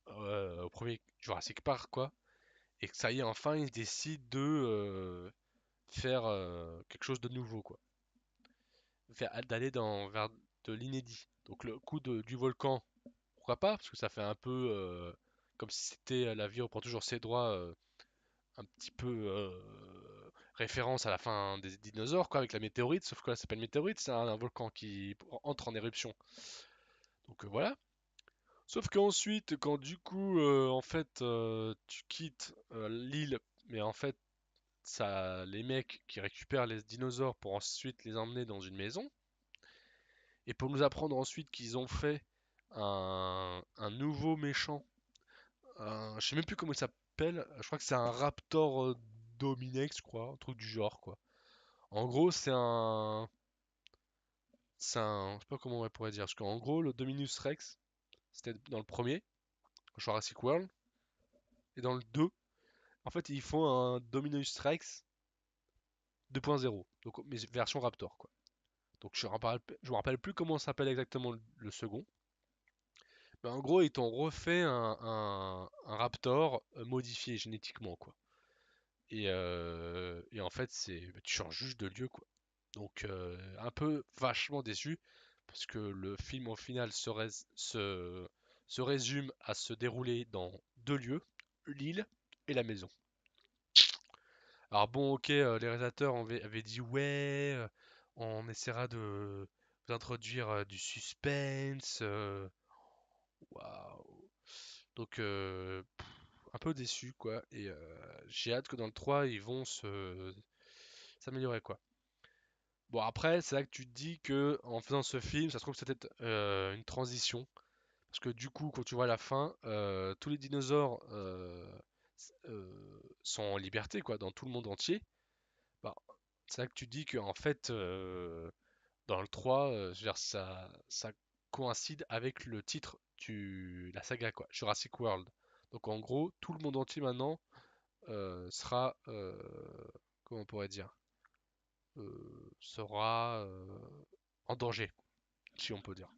au premier Jurassic Park quoi, et que ça y est enfin ils décident de faire quelque chose de nouveau quoi, d'aller vers de l'inédit. Donc le coup du volcan, pourquoi pas, parce que ça fait un peu comme si c'était la vie reprend toujours ses droits, un petit peu référence à la fin des dinosaures, quoi, avec la météorite, sauf que là, c'est pas une météorite, c'est un volcan qui entre en éruption. Donc voilà. Sauf qu'ensuite, quand du coup, en fait, tu quittes l'île, mais en fait, ça, les mecs qui récupèrent les dinosaures pour ensuite les emmener dans une maison, et pour nous apprendre ensuite qu'ils ont fait un nouveau méchant. Je sais même plus comment il s'appelle. Je crois que c'est un Raptor Dominex, je crois, un truc du genre, quoi. En gros, je sais pas comment on pourrait dire, parce qu'en gros, le Dominus Rex, c'était dans le premier, Jurassic World, et dans le 2, en fait, ils font un Dominus Rex 2.0, donc mais version Raptor, quoi. Donc je me rappelle plus comment s'appelle exactement le second, mais en gros, ils t'ont refait un Raptor modifié génétiquement, quoi. Et en fait, tu changes juste de lieu, quoi. Donc, un peu vachement déçu, parce que le film au final se résume à se dérouler dans deux lieux, l'île et la maison. Alors bon, ok, les réalisateurs avaient dit ouais, on essaiera de vous introduire du suspense. Waouh. Donc, un peu déçu, quoi. Et j'ai hâte que dans le 3, ils vont s'améliorer, quoi. Bon, après, c'est là que tu te dis que en faisant ce film, ça se trouve c'était une transition. Parce que du coup, quand tu vois la fin, tous les dinosaures sont en liberté, quoi, dans tout le monde entier. Bah, C'est là que tu dis que en fait, dans le 3, je veux dire, ça coïncide avec le titre la saga, quoi, Jurassic World. Donc en gros, tout le monde entier maintenant sera, comment on pourrait dire, sera en danger, si on peut dire.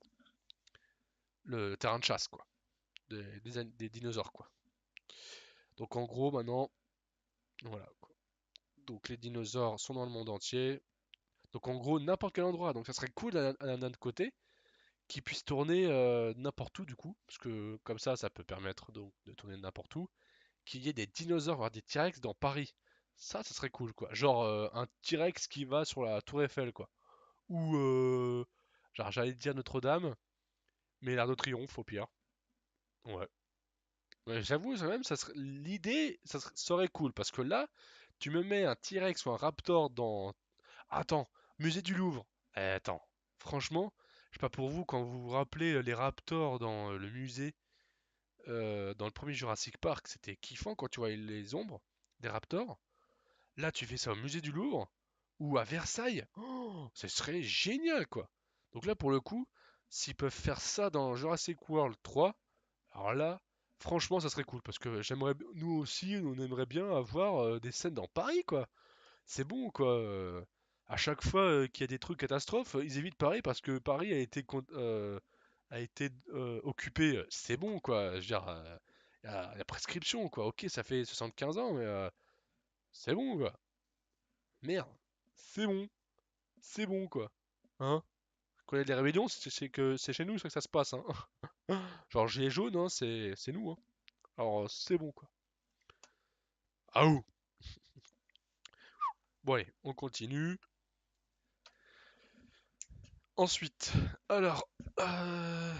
Le terrain de chasse, quoi, des dinosaures, quoi. Donc en gros, maintenant, voilà, quoi. Donc les dinosaures sont dans le monde entier. Donc en gros, n'importe quel endroit. Donc ça serait cool d'un côté qu'ils puissent tourner n'importe où du coup, parce que comme ça peut permettre donc de tourner n'importe où. Qu'il y ait des dinosaures, voire des T-Rex dans Paris. Ça serait cool quoi. Genre un T-Rex qui va sur la Tour Eiffel quoi. Ou genre j'allais dire Notre-Dame, mais l'Arc de Triomphe au pire. Ouais. Ouais, j'avoue, ça serait l'idée, serait cool parce que là, tu me mets un T-Rex ou un Raptor dans. Attends, musée du Louvre. Attends, franchement, je sais pas pour vous, quand vous vous rappelez les Raptors dans le musée, dans le premier Jurassic Park, c'était kiffant quand tu voyais les ombres des Raptors. Là, tu fais ça au musée du Louvre ou à Versailles. Oh, ce serait génial, quoi. Donc là, pour le coup, s'ils peuvent faire ça dans Jurassic World 3, alors là, franchement, ça serait cool parce que nous aussi, on aimerait bien avoir des scènes dans Paris, quoi. C'est bon quoi. À chaque fois qu'il y a des trucs catastrophes, ils évitent Paris parce que Paris a été occupé. C'est bon quoi. Je veux dire, la prescription quoi. Ok, ça fait 75 ans, mais c'est bon quoi. Merde, c'est bon, c'est bon quoi. Hein? Quand il y a des rébellions, c'est que c'est chez nous ça que ça se passe. Hein. Genre gilet jaune, hein, c'est nous. Hein. Alors c'est bon quoi. Ah ouh. Bon allez, on continue. Ensuite, alors,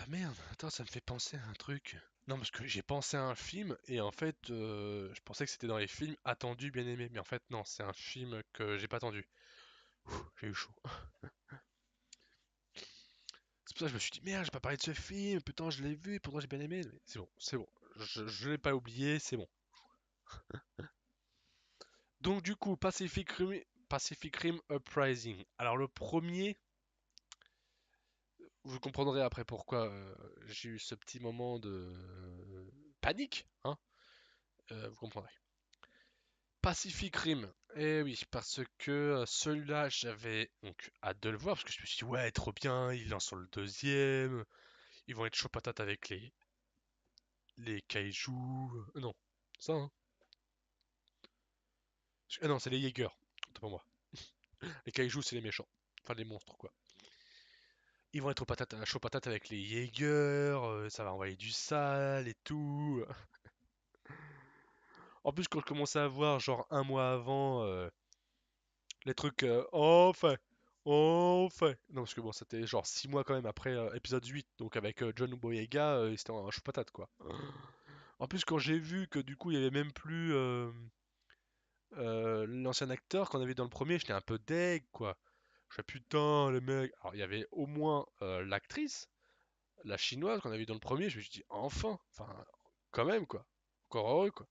merde, attends, ça me fait penser à un truc. Non, parce que j'ai pensé à un film et en fait, je pensais que c'était dans les films attendus, bien aimés, mais en fait non, c'est un film que j'ai pas attendu. J'ai eu chaud. C'est pour ça que je me suis dit merde, j'ai pas parlé de ce film, putain, je l'ai vu, pourtant j'ai bien aimé. Mais c'est bon, c'est bon, je l'ai pas oublié, c'est bon. Donc du coup, Pacific Rim Uprising. Alors le premier, vous comprendrez après pourquoi j'ai eu ce petit moment de panique, hein, vous comprendrez. Pacific Rim. Eh oui, parce que celui-là, j'avais donc hâte de le voir, parce que je me suis dit, ouais, trop bien, ils lancent sur le deuxième, ils vont être chaud patate avec les kaijus. Non, ça, hein. Ah non, c'est les Jaegers, autant pour moi. Les kaijus, c'est les méchants. Enfin, les monstres, quoi. Ils vont être chaud patate avec les Jaegers, ça va envoyer du sale et tout. En plus, quand je commençais à voir, genre un mois avant, les trucs enfin, enfin. Non, parce que bon, c'était genre 6 mois quand même après épisode 8, donc avec John Boyega, c'était un chou patate quoi. En plus, quand j'ai vu que du coup il y avait même plus l'ancien acteur qu'on avait dans le premier, j'étais un peu deg quoi. Je fais putain, le mec. Alors il y avait au moins l'actrice, la chinoise qu'on avait vu dans le premier, je me suis dit enfin, quand même quoi. Encore heureux quoi.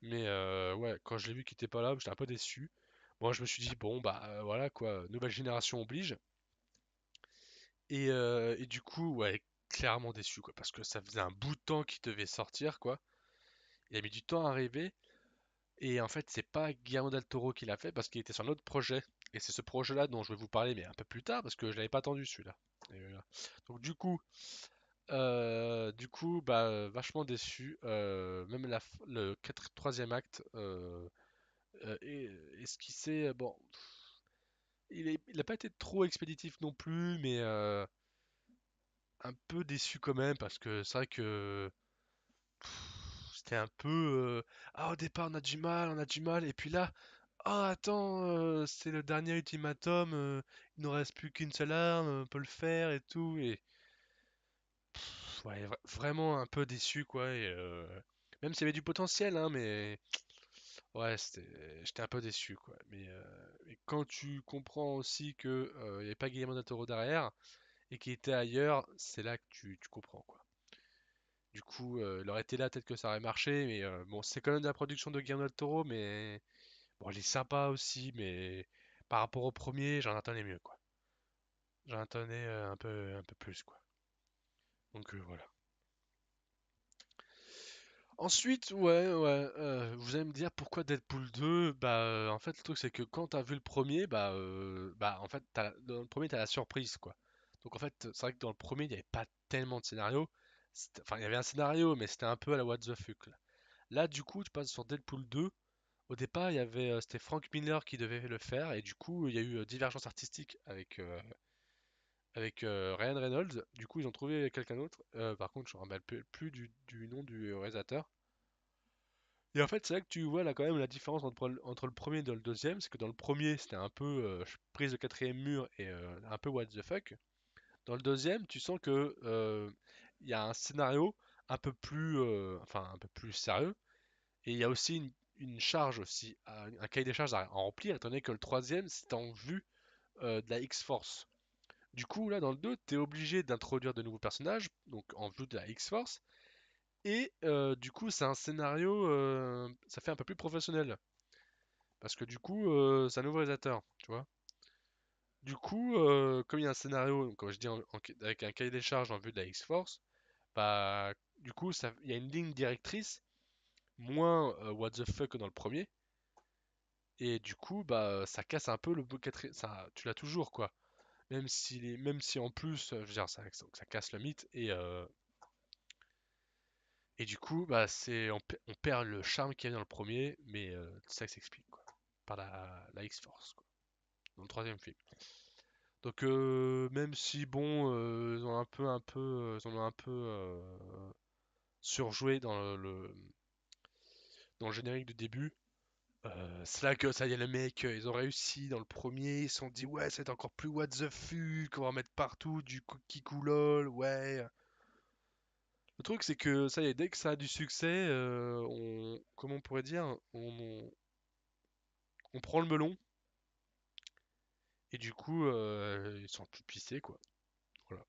Mais ouais, quand je l'ai vu qu'il était pas là, j'étais un peu déçu. Moi, je me suis dit, bon, bah voilà quoi, nouvelle génération oblige. Et du coup, ouais, clairement déçu quoi, parce que ça faisait un bout de temps qu'il devait sortir quoi. Il a mis du temps à arriver. Et en fait, c'est pas Guillermo del Toro qui l'a fait parce qu'il était sur un autre projet. Et c'est ce projet-là dont je vais vous parler, mais un peu plus tard, parce que je l'avais pas attendu celui-là. Et voilà. Donc bah vachement déçu. Même le troisième acte est esquissé. Bon, il a pas été trop expéditif non plus, mais un peu déçu quand même parce que c'est vrai que c'était un peu ah au départ on a du mal et puis là ah attends c'est le dernier ultimatum il nous reste plus qu'une seule arme on peut le faire et tout et ouais vraiment un peu déçu quoi et même s'il y avait du potentiel hein mais ouais j'étais un peu déçu quoi mais quand tu comprends aussi que il n'y avait pas Guillermo del Toro derrière et qu'il était ailleurs c'est là que tu comprends quoi. Du coup, il aurait été là, peut-être que ça aurait marché, mais bon, c'est quand même de la production de Guillermo del Toro, mais bon, il est sympa aussi, mais par rapport au premier, j'en attendais mieux, quoi. J'en attendais un peu plus, quoi. Donc voilà. Ensuite, vous allez me dire pourquoi Deadpool 2? Bah, en fait, le truc c'est que quand t'as vu le premier, en fait, dans le premier t'as la surprise, quoi. Donc en fait, c'est vrai que dans le premier, il n'y avait pas tellement de scénario. Enfin, il y avait un scénario, mais c'était un peu à la what the fuck, là. Là, du coup, tu passes sur Deadpool 2. Au départ, c'était Frank Miller qui devait le faire, et du coup, il y a eu divergence artistique avec Ryan Reynolds. Du coup, ils ont trouvé quelqu'un d'autre. Par contre, je me rappelle plus du nom du réalisateur. Et en fait, c'est là que tu vois là quand même la différence entre le premier et le deuxième, c'est que dans le premier, c'était un peu prise de quatrième mur et un peu what the fuck. Dans le deuxième, tu sens que il y a un scénario un peu plus sérieux, et il y a aussi une charge aussi, un cahier des charges à remplir, étant donné que le troisième, c'est en vue de la X-Force. Du coup, là, dans le 2, tu es obligé d'introduire de nouveaux personnages, donc en vue de la X-Force, et du coup, c'est un scénario, ça fait un peu plus professionnel. Parce que du coup, c'est un nouveau réalisateur, tu vois. Du coup, comme il y a un scénario, donc, comme je dis, avec un cahier des charges en vue de la X-Force, bah, du coup, il y a une ligne directrice, moins what the fuck que dans le premier, et du coup, bah, ça casse un peu le beau quatrième. Ça, tu l'as toujours, quoi. Même si en plus, je veux dire, ça casse le mythe, et du coup, bah, on perd le charme qu'il y avait dans le premier, mais ça s'explique, quoi. Par la X-Force, quoi. Dans le troisième film. Donc même si bon, ils ont ils ont un peu surjoué dans le générique du début. C'est là que ça y est, les mecs, ils ont réussi dans le premier, ils se sont dit ouais, c'est encore plus what the fuck, on va mettre partout du kikoulol, ouais. Le truc c'est que ça y est, dès que ça a du succès, comment on pourrait dire, on prend le melon et du coup ils sont plus pissés quoi. Voilà.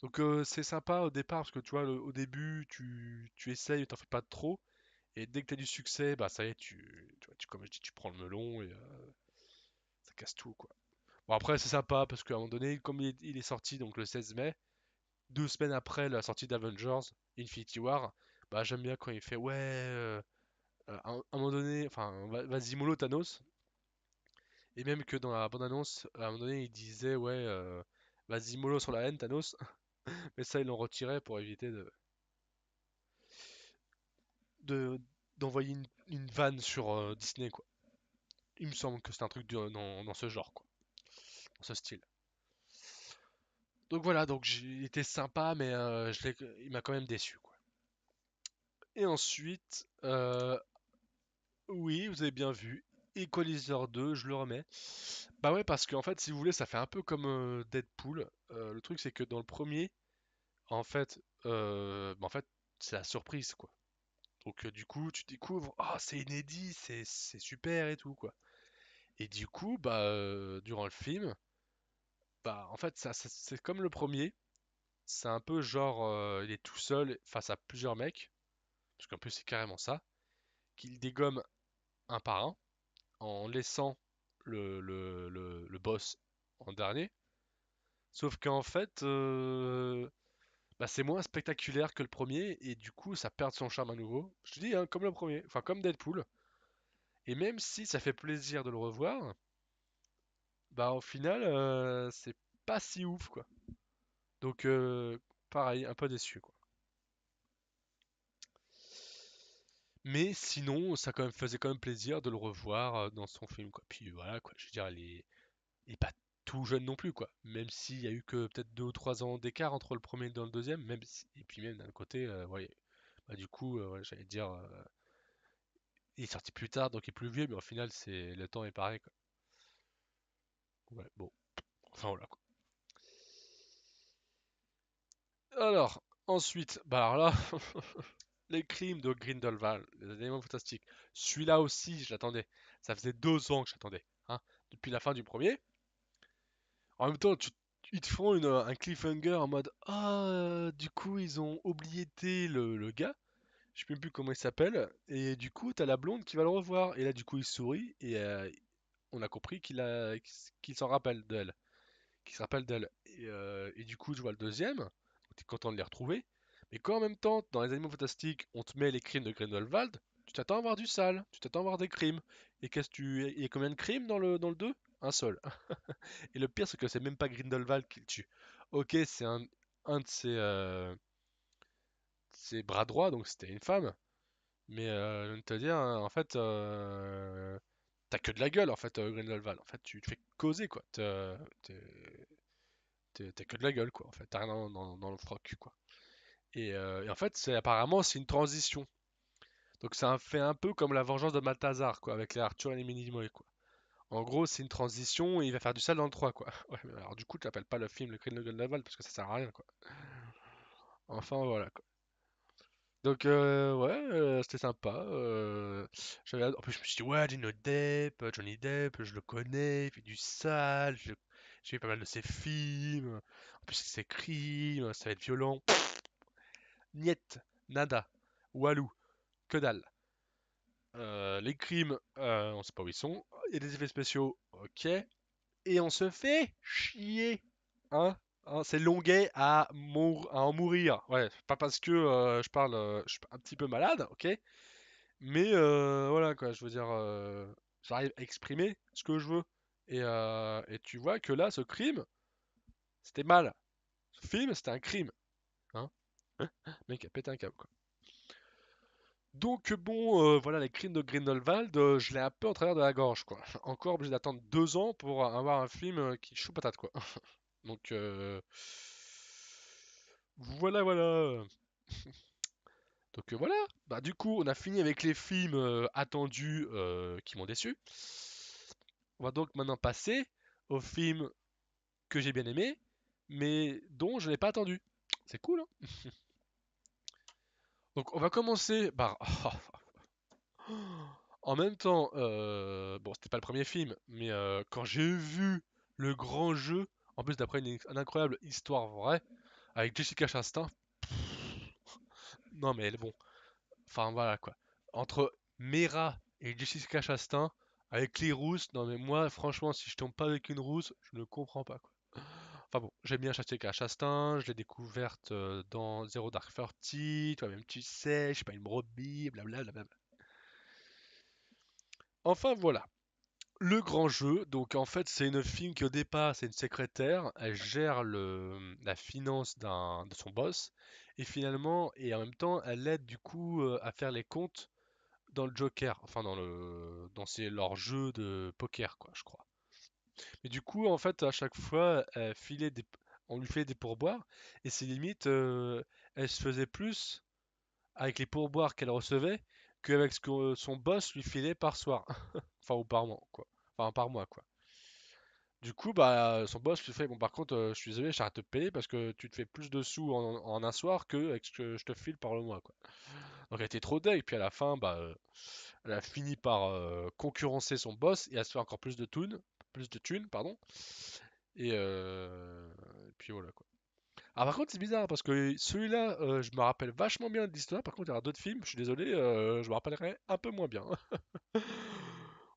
Donc c'est sympa au départ parce que tu vois, au début, tu essayes, t'en fais pas trop. Et dès que tu as du succès, bah ça y est, comme je dis, tu prends le melon et ça casse tout, quoi. Bon, après, c'est sympa parce qu'à un moment donné, comme il est sorti donc le 16 mai, 2 semaines après la sortie d'Avengers, Infinity War, bah j'aime bien quand il fait ouais, à un moment donné, enfin, vas-y mollo Thanos. Et même que dans la bande-annonce, à un moment donné, il disait ouais, vas-y mollo sur la haine Thanos. Mais ça, ils l'ont retiré pour éviter de d'envoyer une vanne sur Disney, quoi. Il me semble que c'est un truc dans ce genre, quoi, dans ce style. Donc voilà, donc j'ai été sympa, mais il m'a quand même déçu, quoi. Et ensuite, oui, vous avez bien vu, Equalizer 2, je le remets. Bah ouais, parce qu'en fait, si vous voulez, ça fait un peu comme Deadpool. Le truc, c'est que dans le premier, en fait, en fait, c'est la surprise, quoi. Donc du coup, tu découvres, ah, c'est inédit, c'est super et tout, quoi. Et du coup, durant le film, bah, en fait, c'est comme le premier. C'est un peu genre, il est tout seul face à plusieurs mecs, parce qu'en plus c'est carrément ça, qu'il dégomme un par un, en laissant le boss en dernier. Sauf qu'en fait, c'est moins spectaculaire que le premier, et du coup ça perd son charme à nouveau. Je te dis, hein, comme le premier, enfin comme Deadpool. Et même si ça fait plaisir de le revoir, bah au final, c'est pas si ouf, quoi. Donc, pareil, un peu déçu, quoi. Mais sinon, ça quand même faisait quand même plaisir de le revoir dans son film, quoi. Puis voilà, quoi. Je veux dire, il est pas tout jeune non plus, quoi. Même s'il y a eu que peut-être 2 ou 3 ans d'écart entre le premier et le deuxième, et puis même d'un côté, ouais, du coup, ouais, j'allais dire, il est sorti plus tard, donc il est plus vieux, mais au final, le temps est pareil, quoi. Ouais, bon, enfin voilà, quoi. Alors, ensuite, bah alors là, les crimes de Grindelwald, les animaux fantastiques. Celui-là aussi, je l'attendais. Ça faisait 2 ans que j'attendais, hein, depuis la fin du premier. En même temps, ils te font un cliffhanger en mode ah, du coup, ils ont oublié le gars. Je sais même plus comment il s'appelle. Et du coup, t'as la blonde qui va le revoir. Et là, du coup, il sourit. on a compris qu'il s'en rappelle d'elle, qu'il se rappelle d'elle. Et du coup, je vois le deuxième, t'es content de les retrouver. Mais quand en même temps, dans les Animaux Fantastiques, on te met les crimes de Grindelwald, tu t'attends à voir du sale, tu t'attends à voir des crimes. Et qu'est-ce que tu... Il y a combien de crimes dans le 2? Un seul. Et le pire, c'est que c'est même pas Grindelwald qui le tue. Ok, c'est un de ses bras droits, donc c'était une femme. Mais je viens de te dire, hein, en fait, t'as que de la gueule, en fait, Grindelwald. En fait, tu te fais causer, quoi. T'as que de la gueule, quoi. En fait, t'as rien dans le froc, quoi. Et en fait, apparemment, c'est une transition. Donc ça fait un peu comme la vengeance de Malthazar, quoi, avec les Arthur et les Minimoy, quoi. En gros, c'est une transition et il va faire du sale dans le 3, quoi. Ouais, mais alors du coup, tu appelles pas le film Le Cri de Grindelwald parce que ça sert à rien, quoi. Enfin, voilà, quoi. Donc, ouais, c'était sympa. En plus, je me suis dit, ouais, Johnny Depp, je le connais, il fait du sale, j'ai vu pas mal de ses films. En plus, c'est crimes, ça va être violent. Niet, nada, walou, que dalle. Les crimes, on sait pas où ils sont. Il y a des effets spéciaux, ok. Et on se fait chier. Hein? Hein, c'est longuet à en mourir. Ouais, pas parce que je suis un petit peu malade, ok? Mais voilà quoi, je veux dire, j'arrive à exprimer ce que je veux. Et tu vois que là, ce crime, c'était mal. Ce film, c'était un crime. Hein? Le mec a pété un câble, quoi. Donc bon, voilà, les crimes de Grindelwald, je l'ai un peu en travers de la gorge, quoi. Encore obligé d'attendre 2 ans pour avoir un film qui chou patate, quoi. Donc voilà, voilà. Donc voilà. Bah du coup, on a fini avec les films attendus qui m'ont déçu. On va donc maintenant passer aux films que j'ai bien aimés, mais dont je n'ai pas attendu. C'est cool, hein? Donc on va commencer par... En même temps, bon, c'était pas le premier film, mais quand j'ai vu Le Grand Jeu, en plus d'après une incroyable histoire vraie, avec Jessica Chastain, non mais bon, enfin voilà quoi. Entre Mera et Jessica Chastain, avec les rousses, non mais moi franchement, si je tombe pas avec une rousse, je ne comprends pas quoi. Enfin bon, j'aime bien Jessica Chastain, je l'ai découverte dans Zero Dark Thirty, toi-même tu sais, je suis pas une brebis, blablabla. Enfin voilà. Le grand jeu, donc en fait c'est une fille qui au départ c'est une secrétaire, elle gère la finance de son boss et finalement et en même temps elle aide du coup à faire les comptes dans le Joker, enfin leur jeu de poker quoi je crois. Mais du coup en fait à chaque fois on lui fait des pourboires et c'est limite elle se faisait plus avec les pourboires qu'elle recevait qu'avec ce que son boss lui filait par soir, enfin ou par mois quoi, enfin par mois quoi. Du coup, bah, son boss lui fait, bon, par contre, je suis désolé, j'arrête de te payer parce que tu te fais plus de sous en un soir que avec ce que je te file par le mois, quoi. Donc elle était trop deg, puis à la fin, bah, elle a fini par concurrencer son boss et à se faire encore plus de thunes, pardon. Et puis voilà, quoi. Ah, par contre, c'est bizarre parce que celui-là, je me rappelle vachement bien de l'histoire. Par contre, il y aura d'autres films, je suis désolé, je me rappellerai un peu moins bien.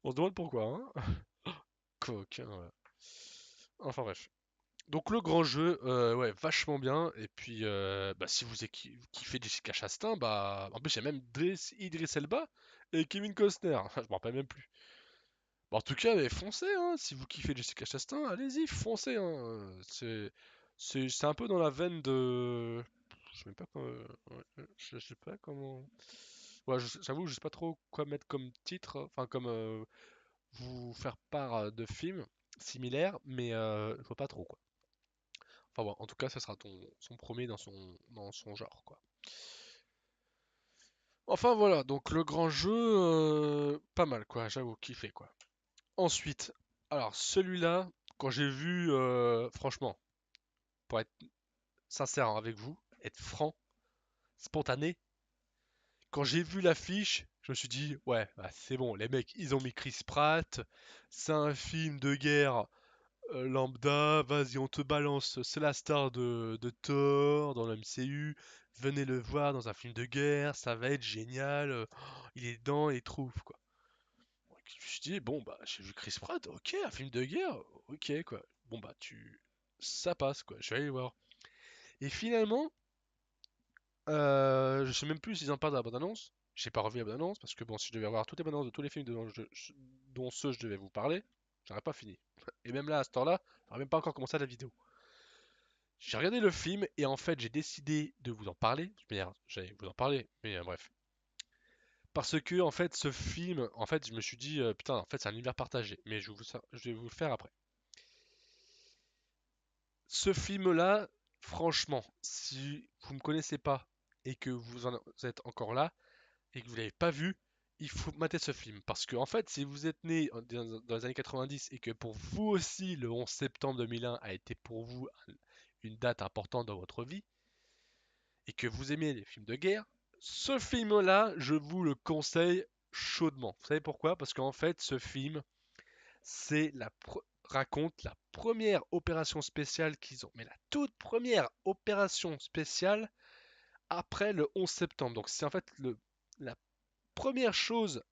On se demande pourquoi, hein. Coquin, ouais. Enfin bref. Donc le grand jeu, ouais, vachement bien. Et puis, bah, si vous kiffez Jessica Chastain, bah, en plus il y a même Idris Elba et Kevin Costner. Je me rappelle même plus. Bon, en tout cas, mais foncez, hein. Si vous kiffez Jessica Chastain, allez-y, foncez, hein. C'est un peu dans la veine de. Je sais même pas comment. Ouais, je sais pas comment. Ouais, j'avoue, je sais pas trop quoi mettre comme titre, enfin comme vous faire part de films similaires, mais je vois pas trop quoi. Enfin bon, en tout cas, ça sera son premier dans son genre, quoi. Enfin voilà, donc le grand jeu, pas mal, quoi, j'avoue, kiffé, quoi. Ensuite, alors celui-là, quand j'ai vu, franchement, pour être sincère avec vous, être franc, spontané, quand j'ai vu l'affiche, je me suis dit, ouais, bah, c'est bon, les mecs, ils ont mis Chris Pratt, c'est un film de guerre lambda, vas-y, on te balance, c'est la star de Thor dans le MCU, venez le voir dans un film de guerre, ça va être génial, il est dedans et il trouve quoi. me suis dit, bon, bah, j'ai vu Chris Pratt, ok, un film de guerre, ok, quoi. Bon, bah, ça passe, quoi. Je vais aller le voir. Et finalement, je sais même plus s'ils en parlent dans la bande-annonce. J'ai pas revu la bande-annonce parce que bon, si je devais avoir toutes les bandes-annonces de tous les films dont ceux je devais vous parler, j'aurais pas fini. Et même là, à ce temps-là, j'aurais même pas encore commencé la vidéo. J'ai regardé le film et en fait, j'ai décidé de vous en parler. Mais j'allais vous en parler, mais bref. Parce que en fait, ce film, en fait, je me suis dit, putain, en fait, c'est un univers partagé. Mais je vais vous le faire après. Ce film-là, franchement, si vous me connaissez pas et que vous êtes encore là, et que vous l'avez pas vu, il faut mater ce film. Parce que, en fait, si vous êtes né dans les années 90 et que pour vous aussi, le 11 septembre 2001 a été pour vous une date importante dans votre vie, et que vous aimez les films de guerre, ce film-là, je vous le conseille chaudement. Vous savez pourquoi? Parce qu'en fait, ce film, raconte la première opération spéciale qu'ils ont. Mais la toute première opération spéciale après le 11 septembre. Donc c'est en fait la première chose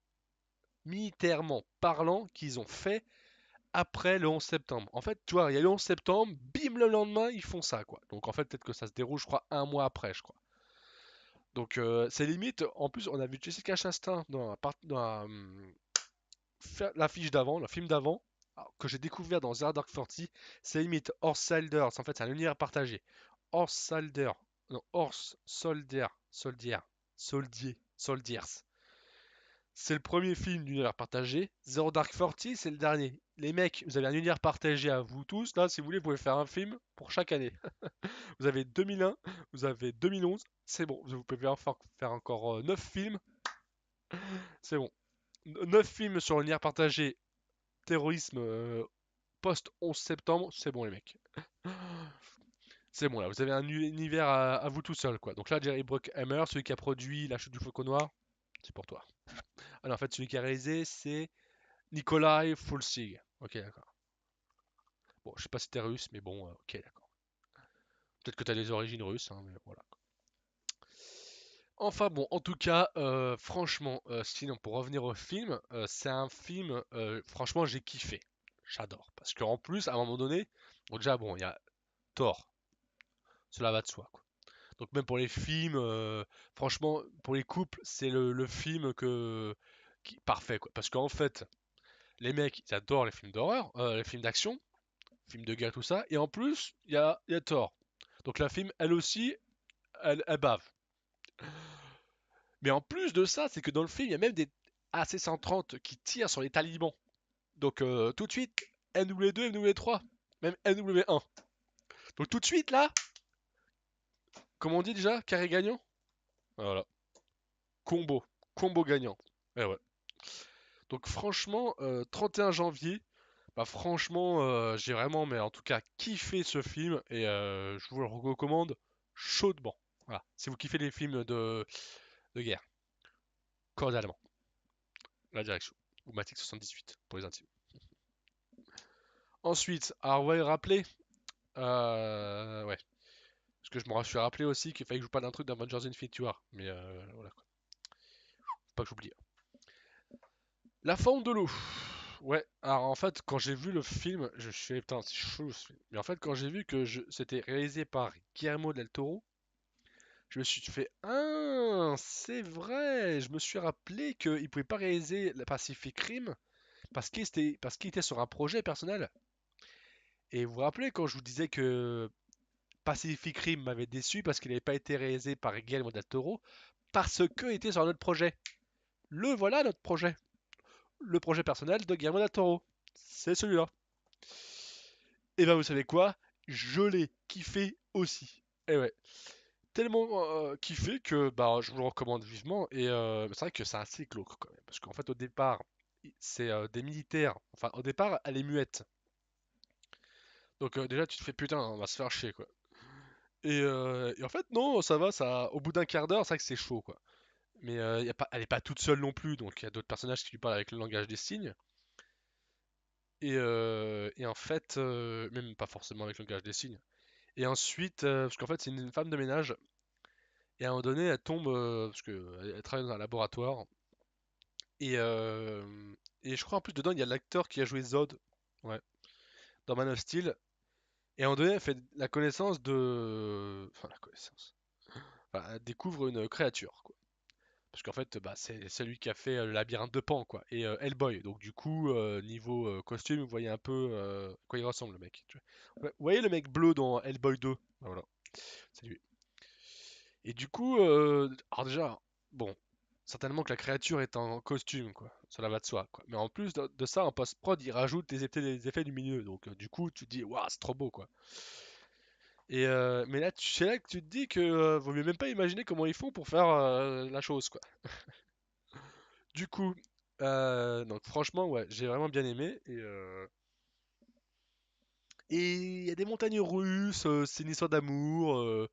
militairement parlant qu'ils ont fait après le 11 septembre. En fait, tu vois, il y a le 11 septembre, bim, le lendemain, ils font ça, quoi. Donc en fait, peut-être que ça se déroule, je crois, un mois après, je crois. Donc c'est limite, en plus, on a vu Jessica Chastain dans la fiche d'avant, le film d'avant, que j'ai découvert dans Zero Dark 40, c'est limite Horse Soldiers, en fait, c'est un univers partagé. Horse Soldier, non, Horse Soldier, Soldiers. C'est le premier film d'univers partagé. Zero Dark 40, c'est le dernier. Les mecs, vous avez un univers partagé à vous tous. Là, si vous voulez, vous pouvez faire un film pour chaque année. Vous avez 2001, vous avez 2011, c'est bon. Vous pouvez faire encore 9 films, c'est bon. 9 films sur l'univers partagé, terrorisme post-11 septembre, c'est bon les mecs. C'est bon là, vous avez un univers à vous tout seul quoi. Donc là, Jerry Bruckheimer, celui qui a produit La Chute du Faucon Noir, c'est pour toi. Alors en fait, celui qui a réalisé, c'est Nikolai Fulsig. Ok, d'accord. Bon, je sais pas si t'es russe, mais bon, ok, d'accord. Peut-être que t'as des origines russes, hein, mais voilà. Enfin bon, en tout cas, franchement, sinon pour revenir au film, c'est un film, franchement, j'ai kiffé. J'adore. Parce qu'en plus, à un moment donné, bon, déjà, bon, il y a Thor, cela va de soi, quoi. Donc même pour les films, franchement, pour les couples, c'est le film parfait, quoi. Parce qu'en fait, les mecs, ils adorent les films d'horreur, les films d'action, films de guerre, tout ça. Et en plus, il y a Thor. Donc la film, elle aussi, elle bave. Mais en plus de ça, c'est que dans le film, il y a même des AC-130 qui tirent sur les talibans. Donc tout de suite, NW2, NW3, même NW1. Donc tout de suite là, comme on dit déjà, carré gagnant. Voilà, combo, combo gagnant. Et ouais. Donc franchement, 31 janvier, bah franchement, j'ai vraiment, mais en tout cas, kiffé ce film et je vous le recommande chaudement. Voilà, si vous kiffez les films de guerre, cordialement, la direction. Ou Matic 78 pour les intimes. Ensuite, alors ouais, rappeler, ouais, parce que je me suis rappelé aussi qu'il fallait que je vous parle d'un truc d'Avengers Infinity War, mais voilà quoi, faut pas que j'oublie. La forme de l'eau. Ouais, alors en fait, quand j'ai vu le film, je suis putain, c'est chaud ce film. Mais en fait, quand j'ai vu que c'était réalisé par Guillermo del Toro, je me suis fait, ah, c'est vrai. Je me suis rappelé qu'il pouvait pas réaliser la Pacific Rim parce qu'il était sur un projet personnel. Et vous vous rappelez quand je vous disais que Pacific Rim m'avait déçu parce qu'il n'avait pas été réalisé par Guillermo del Toro parce qu'il était sur un autre projet. Le voilà notre projet. Le projet personnel de Guillermo del Toro. C'est celui-là. Et ben vous savez quoi? Je l'ai kiffé aussi. Et ouais. Tellement kiffé que bah, je vous le recommande vivement. Et c'est vrai que c'est assez glauque quand même. Parce qu'en fait au départ, c'est des militaires. Enfin au départ elle est muette. Donc déjà tu te fais putain, on va se faire chier quoi. Et en fait non, ça va, ça. Au bout d'un quart d'heure, c'est vrai que c'est chaud quoi. Mais elle est pas toute seule non plus, donc il y a d'autres personnages qui lui parlent avec le langage des signes. Et en fait, même pas forcément avec le langage des signes. Et ensuite, parce qu'en fait, c'est une femme de ménage, et à un moment donné, elle tombe, parce qu'elle travaille dans un laboratoire, et Et je crois en plus dedans, il y a l'acteur qui a joué Zod. Ouais. Dans Man of Steel. Et à un moment donné, elle fait la connaissance de. Enfin, la connaissance. Enfin, elle découvre une créature, quoi. Parce qu'en fait, bah, c'est celui qui a fait le labyrinthe de Pan, quoi. Et Hellboy. Donc, du coup, niveau costume, vous voyez un peu à quoi il ressemble, le mec. Tu vois. Ouais, vous voyez le mec bleu dans Hellboy 2? Bah, voilà, c'est lui. Et du coup, alors déjà, bon, certainement que la créature est en costume, quoi. Cela va de soi, quoi. Mais en plus de ça, en post-prod, il rajoute des effets lumineux. Donc, du coup, tu te dis, waouh, c'est trop beau, quoi. Et mais là, c'est là que tu te dis que vaut mieux même pas imaginer comment ils font pour faire la chose, quoi. Du coup, donc franchement, ouais, j'ai vraiment bien aimé. Et il y a des montagnes russes, c'est une histoire d'amour.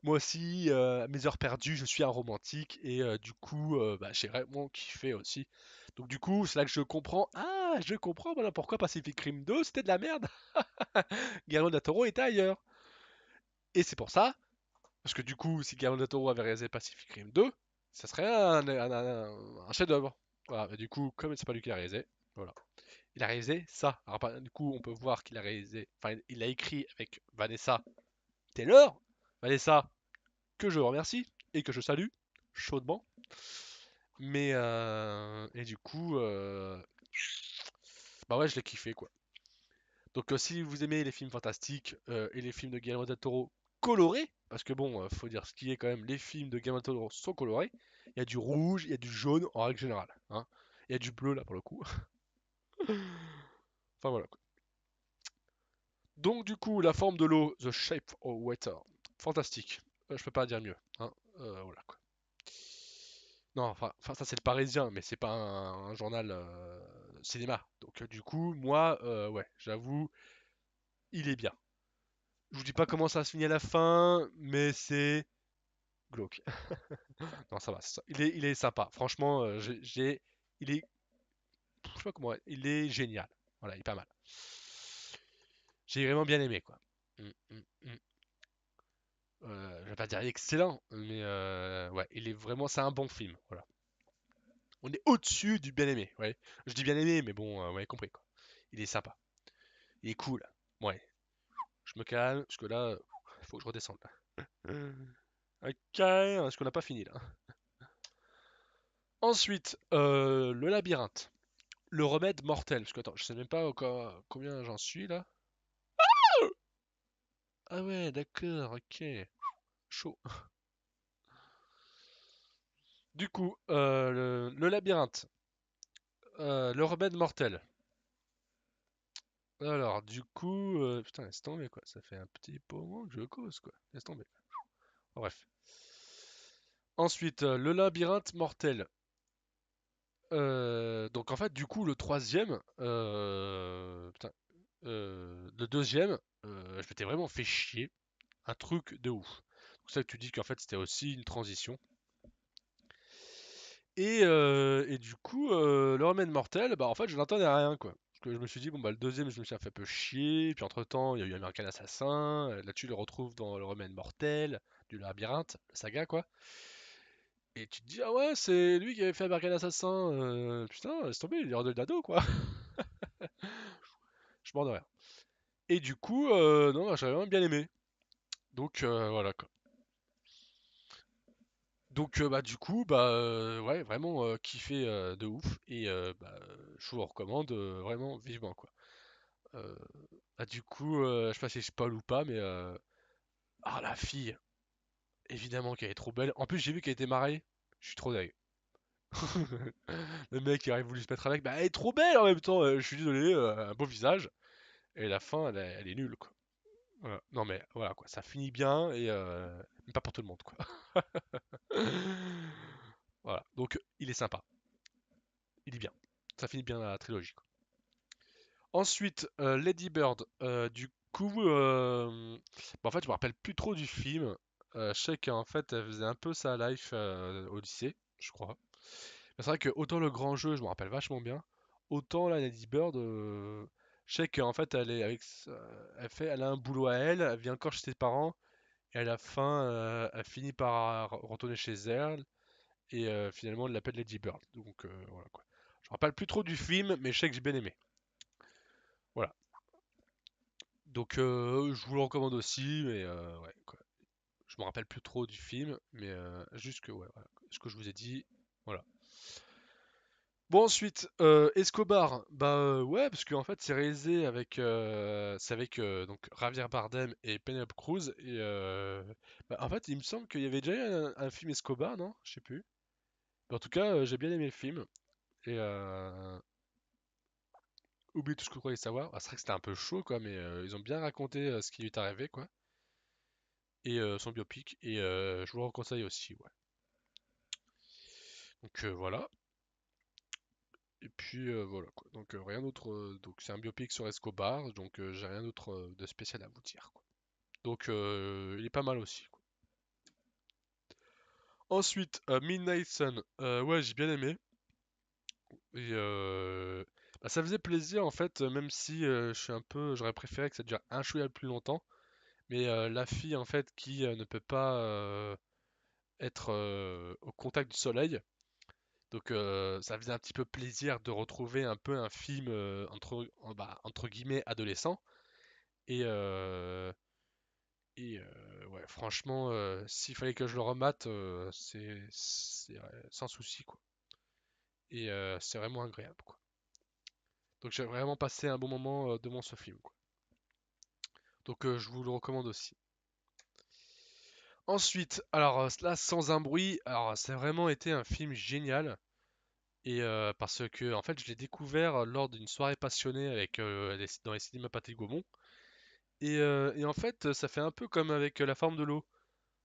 Moi aussi, à mes heures perdues, je suis un romantique. Et du coup, bah, j'ai vraiment kiffé aussi. Donc du coup, c'est là que je comprends. Ah, je comprends voilà pourquoi Pacific Rim 2, c'était de la merde. Guillermo del Toro était ailleurs. Et c'est pour ça, parce que du coup, si Guillermo del Toro avait réalisé Pacific Rim 2, ça serait un chef-d'œuvre. Voilà, mais du coup, comme c'est pas lui qui l'a réalisé, voilà. Il a réalisé ça. Alors, du coup, on peut voir qu'il a réalisé, enfin, il a écrit avec Vanessa Taylor. Vanessa, que je remercie et que je salue chaudement. Mais, et du coup, bah ouais, je l'ai kiffé quoi. Donc, si vous aimez les films fantastiques et les films de Guillermo del Toro colorés, parce que bon, faut dire ce qui est quand même, les films de Guillermo del Toro sont colorés. Il y a du rouge, il y a du jaune en règle générale, hein. Il y a du bleu là pour le coup. Enfin voilà. Donc du coup, la forme de l'eau, The Shape of Water, fantastique. Je peux pas dire mieux, hein. Voilà quoi. Non, enfin ça c'est le Parisien, mais c'est pas un journal cinéma. Donc du coup, moi, ouais, j'avoue, il est bien. Je vous dis pas comment ça se finit à la fin, mais c'est glauque. Non, ça va, il est sympa. Franchement, il est, je sais pas comment, il est génial. Voilà, il est pas mal. J'ai vraiment bien aimé quoi. Mm, mm, mm. Je vais pas dire excellent, mais ouais, il est vraiment, c'est un bon film. Voilà. On est au-dessus du bien-aimé. Ouais. Je dis bien-aimé, mais bon, vous m'avez compris quoi. Il est sympa. Il est cool. Ouais. Je me calme, parce que là, il faut que je redescende là. Ok, parce qu'on n'a pas fini là. Ensuite, le labyrinthe. Le remède mortel. Parce que attends, je sais même pas encore combien j'en suis là. Ah ouais, d'accord, ok. Chaud. Du coup, le labyrinthe. Le remède mortel. Alors, du coup, putain, laisse tomber quoi. Ça fait un petit moment que je cause quoi. Laisse tomber. Bref. Ensuite, le labyrinthe mortel. Donc en fait, du coup, le troisième, putain, le deuxième, je m'étais vraiment fait chier. Un truc de ouf. C'est pour ça que tu dis qu'en fait, c'était aussi une transition. Et du coup, le remède mortel, bah en fait, je n'entendais rien quoi. Parce que je me suis dit, bon bah le deuxième, je me suis fait un peu chier. Puis entre-temps, il y a eu American Assassin. Là, tu le retrouves dans le remède mortel du labyrinthe, la saga quoi. Et tu te dis, ah ouais, c'est lui qui avait fait American Assassin. Putain, laisse tomber, il est hors de d'ado quoi. Je m'en de rien. Et du coup, non, j'avais vraiment bien aimé. Donc voilà quoi. Donc bah du coup, bah ouais, vraiment kiffé de ouf. Et bah, je vous le recommande vraiment vivement quoi. Euh, Bah, du coup, je sais pas si je spoil ou pas, mais ah la fille, évidemment qu'elle est trop belle. En plus, j'ai vu qu'elle était mariée. Je suis trop dingue. Le mec qui aurait voulu se mettre avec, bah elle est trop belle en même temps. Je suis désolé, un beau visage. Et la fin, elle est nulle quoi. Voilà. Non mais voilà quoi, ça finit bien et mais pas pour tout le monde quoi. Voilà, donc il est sympa, il est bien. Ça finit bien la trilogie quoi. Ensuite, Lady Bird. Du coup, bah, en fait, je me rappelle plus trop du film. Je sais qu'en fait, elle faisait un peu sa life au lycée, je crois. Mais c'est vrai que autant le grand jeu, je me rappelle vachement bien. Autant la Lady Bird, je sais qu'en fait, elle est avec, elle a un boulot à elle. Elle vit encore chez ses parents. Et à la fin, elle finit par retourner chez elle. Et finalement, elle l'appelle Lady Bird. Donc voilà quoi. Je me rappelle plus trop du film, mais je sais que j'ai bien aimé. Voilà. Donc je vous le recommande aussi, mais ouais, quoi. Je me rappelle plus trop du film, mais juste que ouais, voilà, ce que je vous ai dit, voilà. Bon ensuite, Escobar, bah ouais, parce qu'en fait c'est réalisé avec, c'est avec donc Javier Bardem et Penelope Cruz, et bah, en fait il me semble qu'il y avait déjà eu un film Escobar, non? Je sais plus. Mais en tout cas, j'ai bien aimé le film, et oubliez tout ce que vous croyez savoir. Ah, c'est vrai que c'était un peu chaud quoi, mais ils ont bien raconté ce qui lui est arrivé quoi, et son biopic, et je vous le conseille aussi, ouais. Donc voilà. Et puis voilà quoi. Donc rien d'autre. Donc c'est un biopic sur Escobar, donc j'ai rien d'autre de spécial à vous dire quoi. Donc il est pas mal aussi, quoi. Ensuite, Midnight Sun, ouais j'ai bien aimé. Et bah, ça faisait plaisir en fait, même si je suis un peu, j'aurais préféré que ça dure un chouïa plus longtemps. Mais la fille en fait qui ne peut pas être au contact du soleil. Donc ça faisait un petit peu plaisir de retrouver un peu un film bah, entre guillemets adolescent. Et, ouais, franchement, s'il fallait que je le remate, sans souci, quoi. Et c'est vraiment agréable, quoi. Donc j'ai vraiment passé un bon moment devant ce film, quoi. Donc je vous le recommande aussi. Ensuite, alors là, Sans un bruit, alors ça a vraiment été un film génial. Et parce que en fait, je l'ai découvert lors d'une soirée passionnée avec dans les cinémas Pathé Gaumont. Et en fait, ça fait un peu comme avec La Forme de l'eau.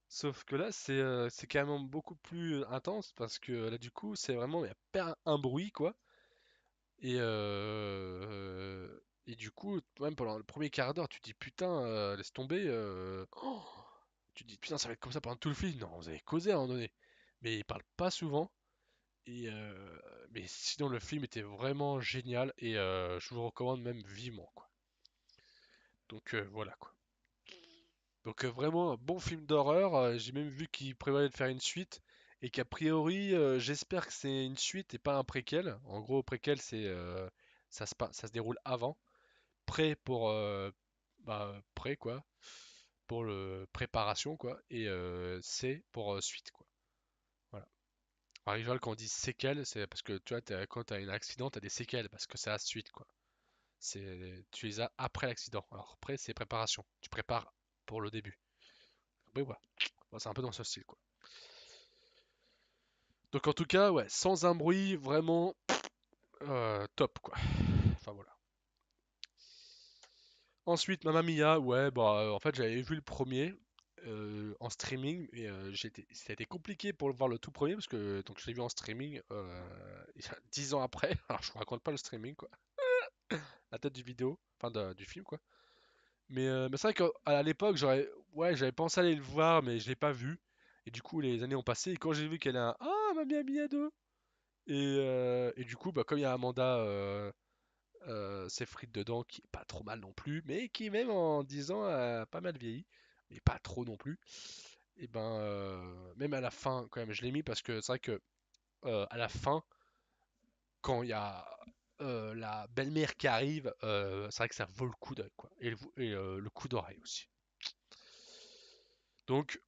Sauf que là, c'est carrément beaucoup plus intense parce que là, du coup, c'est vraiment, il y a pas un bruit, quoi. Et du coup, même pendant le premier quart d'heure, tu te dis putain, laisse tomber. Tu te dis putain, ça va être comme ça pendant tout le film. Non, vous avez causé à un moment donné. Mais il parle pas souvent. Et mais sinon, le film était vraiment génial et je vous le recommande même vivement, quoi. Donc voilà, quoi. Donc vraiment un bon film d'horreur. J'ai même vu qu'il prévoyait de faire une suite et qu'a priori, j'espère que c'est une suite et pas un préquel. En gros, préquel, c'est ça se déroule avant, pré pour pré quoi, pour le préparation quoi, et c'est pour suite quoi. Voilà. En rigole quand on dit séquelles, c'est parce que tu vois, quand t'as un accident, t'as des séquelles parce que c'est la suite quoi. Tu les as après l'accident. Alors après, c'est préparation. Tu prépares pour le début. Oui, voilà. Bon, c'est un peu dans ce style, quoi. Donc en tout cas, ouais, sans un bruit, vraiment top, quoi. Enfin voilà. Ensuite, Mamma Mia, ouais, bah en fait j'avais vu le premier en streaming, et ça a été compliqué pour le voir le tout premier parce que donc je l'ai vu en streaming 10 ans après. Alors je vous raconte pas le streaming, quoi, la tête du vidéo, enfin du film, quoi. Mais c'est vrai qu'à l'époque j'avais pensé aller le voir, mais je l'ai pas vu. Et du coup les années ont passé et quand j'ai vu qu'elle a un ah Mamma Mia 2. Et du coup, bah, comme il y a Amanda Seyfried dedans, qui est pas trop mal non plus, mais qui même en 10 ans a pas mal vieilli, mais pas trop non plus. Et ben, même à la fin, quand même, je l'ai mis parce que c'est vrai que à la fin, quand il y a la belle-mère qui arrive, c'est vrai que ça vaut le coup d'œil, quoi. Et le coup d'oreille aussi. Donc,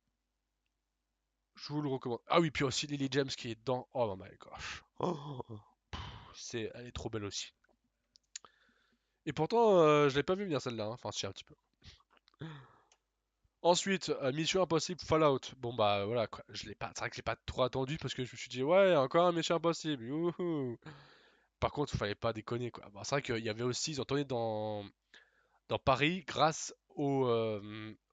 je vous le recommande. Ah oui, puis aussi Lily James qui est dedans. Oh my gosh. Oh, elle est trop belle aussi. Et pourtant, je l'ai pas vu venir celle-là, hein. Enfin, si, un petit peu. Ensuite, Mission Impossible Fallout. Bon bah voilà quoi. Je l'ai pas. C'est vrai que j'ai pas trop attendu parce que je me suis dit ouais encore un Mission Impossible. Youhou. Par contre, il fallait pas déconner quoi. Bon, c'est vrai qu'il y avait aussi, ils ont tourné dans Paris grâce au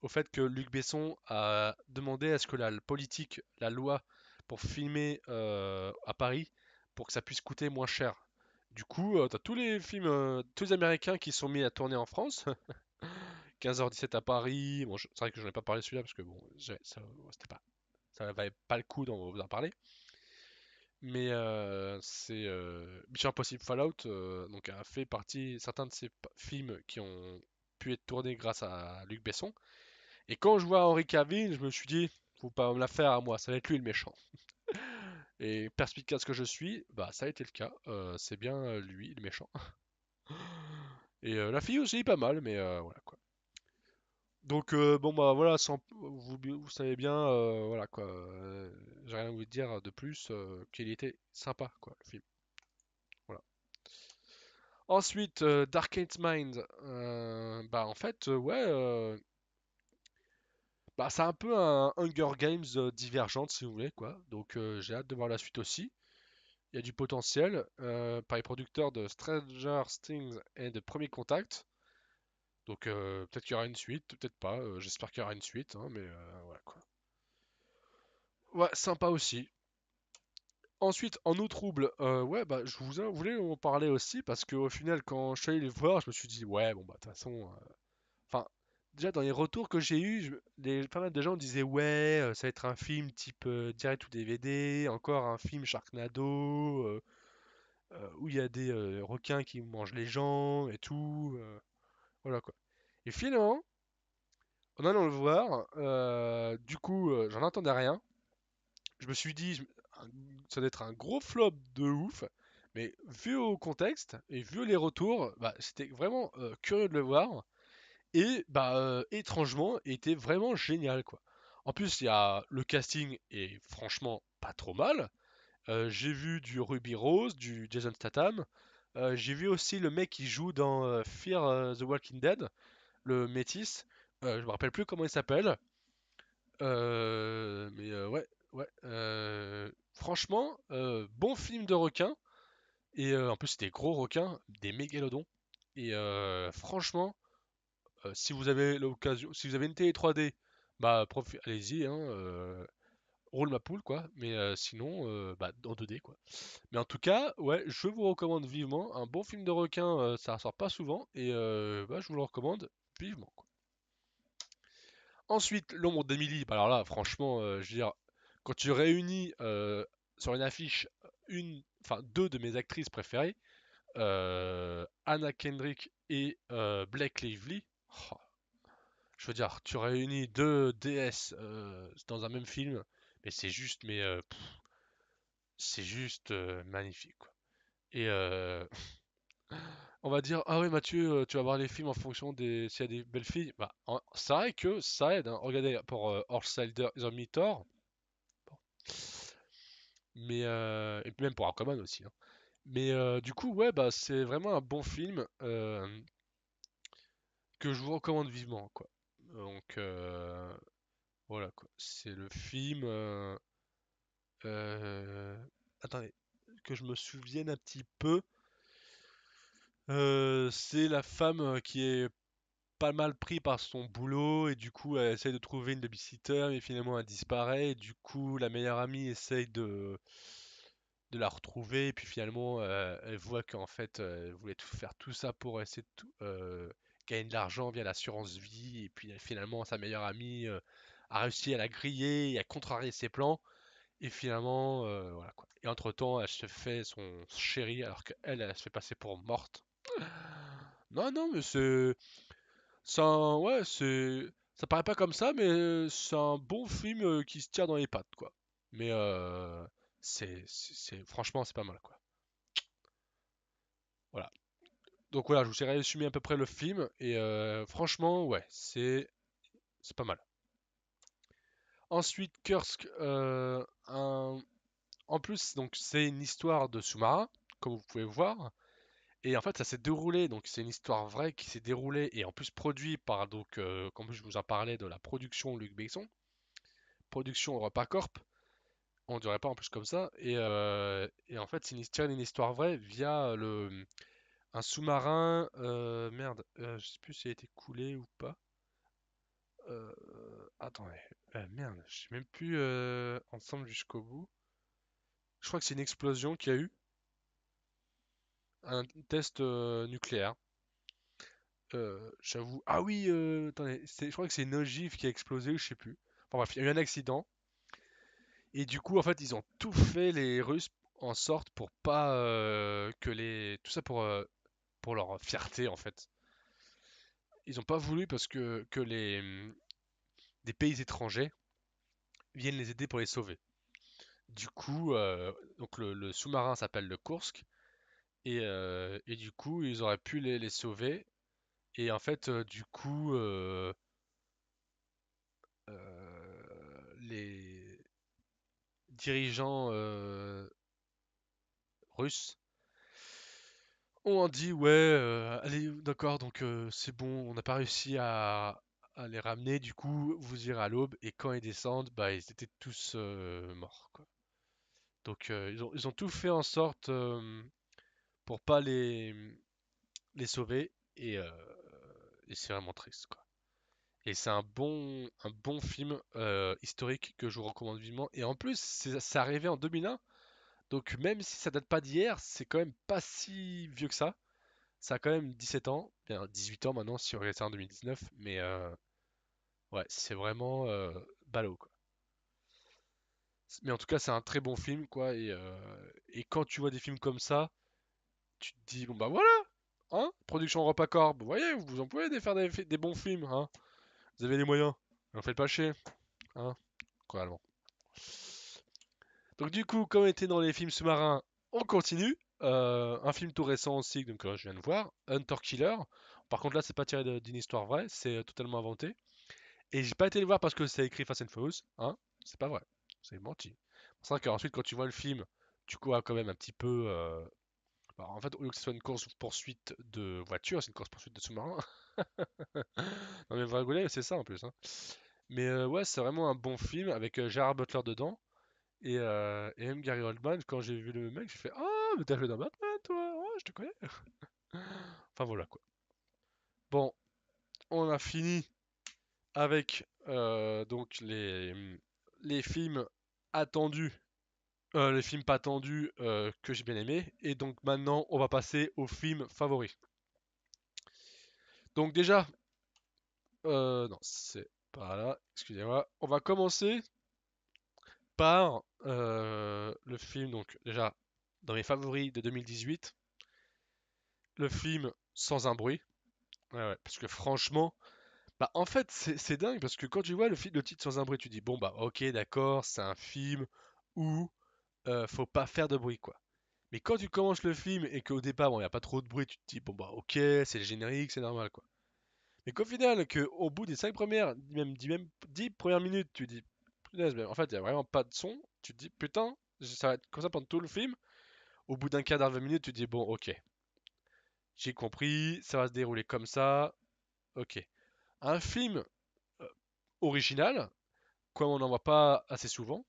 fait que Luc Besson a demandé à ce que la politique, la loi pour filmer à Paris, pour que ça puisse coûter moins cher. Du coup, t'as tous les films, tous les Américains qui sont mis à tourner en France. 15h17 à Paris. Bon, c'est vrai que j'en ai pas parlé celui-là parce que bon, ça valait pas le coup d'en vous en parler. Mais c'est Mission Impossible Fallout, donc a fait partie certains de ces films qui ont pu être tournés grâce à Luc Besson. Et quand je vois Henri Cavill, je me suis dit, faut pas me la faire à moi, ça va être lui le méchant. Et perspicace que je suis, bah ça a été le cas. C'est bien lui, le méchant. Et la fille aussi, pas mal, mais voilà quoi. Donc bon bah voilà, vous savez bien, voilà quoi. J'ai rien à vous dire de plus qu'il était sympa quoi, le film. Voilà. Ensuite, Darkest Mind, bah en fait, ouais, bah c'est un peu un Hunger Games divergente si vous voulez quoi. Donc j'ai hâte de voir la suite aussi. Il y a du potentiel par les producteurs de Stranger Things et de Premier Contact. Donc peut-être qu'il y aura une suite, peut-être pas. J'espère qu'il y aura une suite, hein, mais voilà quoi. Ouais, sympa aussi. Ensuite, en eau trouble, ouais, bah je voulais en parler aussi parce qu'au final, quand je suis allé le voir, je me suis dit, ouais, bon bah de toute façon, enfin, déjà dans les retours que j'ai eus, pas mal de gens disaient, ouais, ça va être un film type direct ou DVD, encore un film Sharknado, où il y a des requins qui mangent les gens et tout, voilà quoi. Et finalement, en allant le voir, du coup, j'en entendais rien. Je me suis dit, ça doit être un gros flop de ouf. Mais vu au contexte et vu les retours, bah, c'était vraiment curieux de le voir. Et bah étrangement, il était vraiment génial quoi. En plus, il y a le casting est franchement pas trop mal. J'ai vu du Ruby Rose, du Jason Statham. J'ai vu aussi le mec qui joue dans Fear the Walking Dead, le métis. Je me rappelle plus comment il s'appelle. Mais ouais, ouais. Franchement, bon film de requin. Et en plus, c'était des gros requins, des mégalodons. Et franchement, si vous avez l'occasion, si vous avez une télé 3D, bah allez-y, hein, roule ma poule quoi. Mais sinon, bah en 2D quoi. Mais en tout cas, ouais, je vous recommande vivement. Un bon film de requin, ça sort pas souvent. Et bah, je vous le recommande vivement quoi. Ensuite, L'ombre d'Emily, bah alors là, franchement, je veux dire, quand tu réunis sur une affiche enfin deux de mes actrices préférées, Anna Kendrick et Blake Lively, oh, je veux dire, tu réunis deux déesses dans un même film, mais c'est juste magnifique, quoi. Et on va dire, ah oui Mathieu, tu vas voir les films en fonction des s'il y a des belles filles. Bah, c'est vrai que ça aide, hein. Regardez pour Outsiders, ils ont mis Thor, mais et puis même pour Aquaman aussi, hein. Mais du coup, ouais, bah c'est vraiment un bon film que je vous recommande vivement, quoi. Donc voilà quoi. C'est le film. Euh, Attendez, que je me souvienne un petit peu. C'est la femme qui est pas mal pris par son boulot et du coup elle essaye de trouver une babysitter mais finalement elle disparaît et du coup la meilleure amie essaye de la retrouver et puis finalement elle voit qu'en fait elle voulait faire tout ça pour essayer de gagner de l'argent via l'assurance vie et puis finalement sa meilleure amie a réussi à la griller et à contrarier ses plans et finalement voilà quoi. Et entre-temps elle se fait son chéri alors qu'elle elle se fait passer pour morte. Non non mais ouais, ça paraît pas comme ça, mais c'est un bon film qui se tire dans les pattes, quoi. Mais franchement, c'est pas mal, quoi. Voilà. Donc voilà, je vous ai résumé à peu près le film et franchement, ouais, c'est pas mal. Ensuite, Kursk, en plus, donc c'est une histoire de sous-marin, comme vous pouvez voir. Et en fait, ça s'est déroulé, donc c'est une histoire vraie qui s'est déroulée et en plus produit par, donc, comme je vous en parlais, de la production Luc Besson, production EuropaCorp. On dirait pas en plus comme ça. Et en fait, c'est une histoire vraie via un sous-marin. Merde, je sais plus s'il a été coulé ou pas. Attendez, merde, je sais même plus ensemble jusqu'au bout. Je crois que c'est une explosion qu'il y a eu, un test nucléaire. J'avoue. Ah oui, attendez, je crois que c'est une ogive qui a explosé ou je sais plus. Enfin bref, il y a eu un accident. Et du coup, en fait, ils ont tout fait les Russes en sorte pour pas que les tout ça pour leur fierté en fait. Ils ont pas voulu parce que des pays étrangers viennent les aider pour les sauver. Du coup, donc le sous-marin s'appelle le Kursk, et du coup, ils auraient pu les sauver. Et en fait, du coup, les dirigeants russes ont dit ouais, allez, d'accord, donc c'est bon, on n'a pas réussi à les ramener, du coup, vous irez à l'aube. Et quand ils descendent, bah, ils étaient tous morts, quoi. Donc, ils ont tout fait en sorte pour pas les sauver, et c'est vraiment triste, quoi. Et c'est un bon film historique que je vous recommande vivement. Et en plus, c'est arrivé en 2001, donc même si ça date pas d'hier, c'est quand même pas si vieux que ça. Ça a quand même 17 ans, bien 18 ans maintenant si on regarde ça en 2019, mais ouais, c'est vraiment ballot, quoi. Mais en tout cas, c'est un très bon film, quoi. Et quand tu vois des films comme ça, tu te dis, bon bah voilà, hein, Production EuropaCorp, vous voyez, vous en pouvez faire des bons films, hein. Vous avez les moyens, n'en faites pas chier, hein, quoi, allemand. Donc du coup, comme on était dans les films sous-marins, on continue. Un film tout récent aussi, donc je viens de voir, Hunter Killer. Par contre là, c'est pas tiré d'une histoire vraie, c'est totalement inventé. Et j'ai pas été le voir parce que c'est écrit Fast and Furious, hein. C'est pas vrai, c'est menti. C'est vrai qu'ensuite, quand tu vois le film, tu vois quand même un petit peu. Bah, en fait, au lieu que ce soit une course-poursuite de voiture, c'est une course-poursuite de sous-marin. Non mais vous rigolez, c'est ça en plus, hein. Mais ouais, c'est vraiment un bon film avec Gerard Butler dedans. Et même Gary Oldman, quand j'ai vu le mec, j'ai fait ah, mais t'as joué dans Batman, toi? Oh, je te connais. Enfin voilà quoi. Bon, on a fini avec donc les films attendus, les films pas attendus que j'ai bien aimés. Et donc maintenant, on va passer aux films favoris. Donc déjà, non, c'est pas là, excusez-moi. On va commencer par le film, donc déjà, dans mes favoris de 2018, le film Sans un bruit. Ouais, ouais, parce que franchement, bah en fait c'est dingue parce que quand tu vois le titre Sans un bruit, tu dis bon bah ok d'accord, c'est un film où faut pas faire de bruit quoi. Mais quand tu commences le film et qu'au départ bon y a pas trop de bruit, tu te dis bon bah ok, c'est le générique, c'est normal quoi. Mais qu'au final, que au bout des 5 premières, même 10 premières minutes, tu dis punaise, mais en fait il y a vraiment pas de son, tu te dis putain, ça va être comme ça pendant tout le film. Au bout d'un quart d'heure, 20 minutes, tu te dis bon ok, j'ai compris, ça va se dérouler comme ça, ok. Un film euh, original, comme on n'en voit pas assez souvent.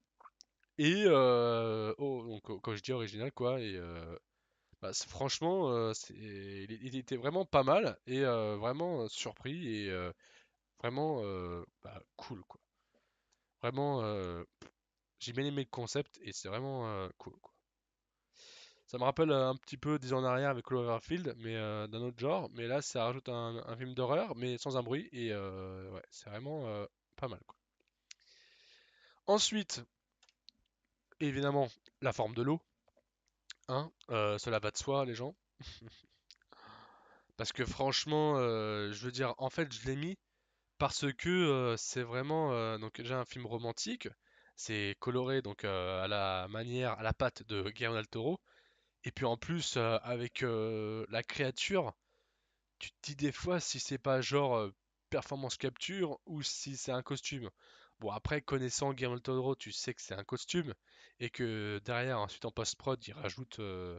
Et oh, donc, quand je dis original, quoi, bah, franchement, il était vraiment pas mal et vraiment surpris et vraiment bah, cool, quoi. Vraiment, j'ai bien aimé le concept et c'est vraiment cool, quoi. Ça me rappelle un petit peu 10 ans en arrière avec Cloverfield, mais d'un autre genre. Mais là, ça rajoute un film d'horreur, mais sans un bruit. Et ouais, c'est vraiment pas mal, quoi. Ensuite, évidemment, la forme de l'eau, hein, cela va de soi, les gens. Parce que franchement, je veux dire, en fait, je l'ai mis parce que c'est vraiment donc déjà un film romantique. C'est coloré donc à la manière, à la patte de Guillermo del Toro. Et puis en plus, avec la créature, tu te dis des fois si c'est pas genre performance capture ou si c'est un costume. Bon, après, connaissant Guillermo del Toro, tu sais que c'est un costume et que derrière, ensuite en post-prod, il rajoute euh,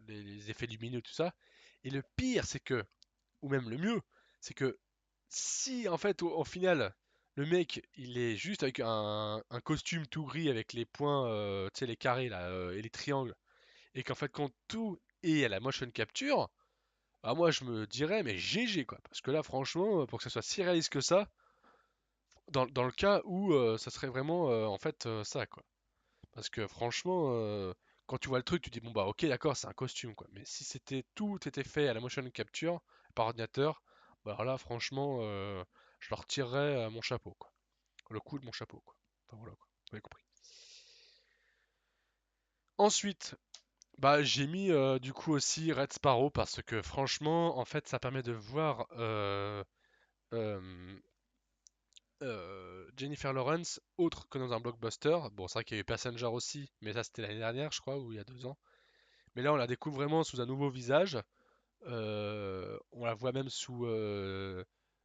les effets lumineux, tout ça. Et le pire, c'est que, ou même le mieux, c'est que si en fait au final le mec il est juste avec un costume tout gris avec les points, tu sais les carrés là et les triangles, et qu'en fait quand tout est à la motion capture, bah moi je me dirais mais GG quoi, parce que là franchement pour que ça soit si réaliste que ça, dans le cas où ça serait vraiment en fait ça quoi. Parce que franchement, quand tu vois le truc, tu dis bon bah ok d'accord c'est un costume quoi. Mais si c'était tout était fait à la motion capture par ordinateur, bah alors là franchement je leur tirerais mon chapeau quoi. Le coup de mon chapeau quoi. Enfin voilà quoi. Vous avez compris. Ensuite, bah j'ai mis du coup aussi Red Sparrow parce que franchement en fait ça permet de voir euh, Jennifer Lawrence, autre que dans un blockbuster. Bon, c'est vrai qu'il y a eu Passenger aussi, mais ça c'était l'année dernière, je crois, ou il y a 2 ans. Mais là, on la découvre vraiment sous un nouveau visage. On la voit même sous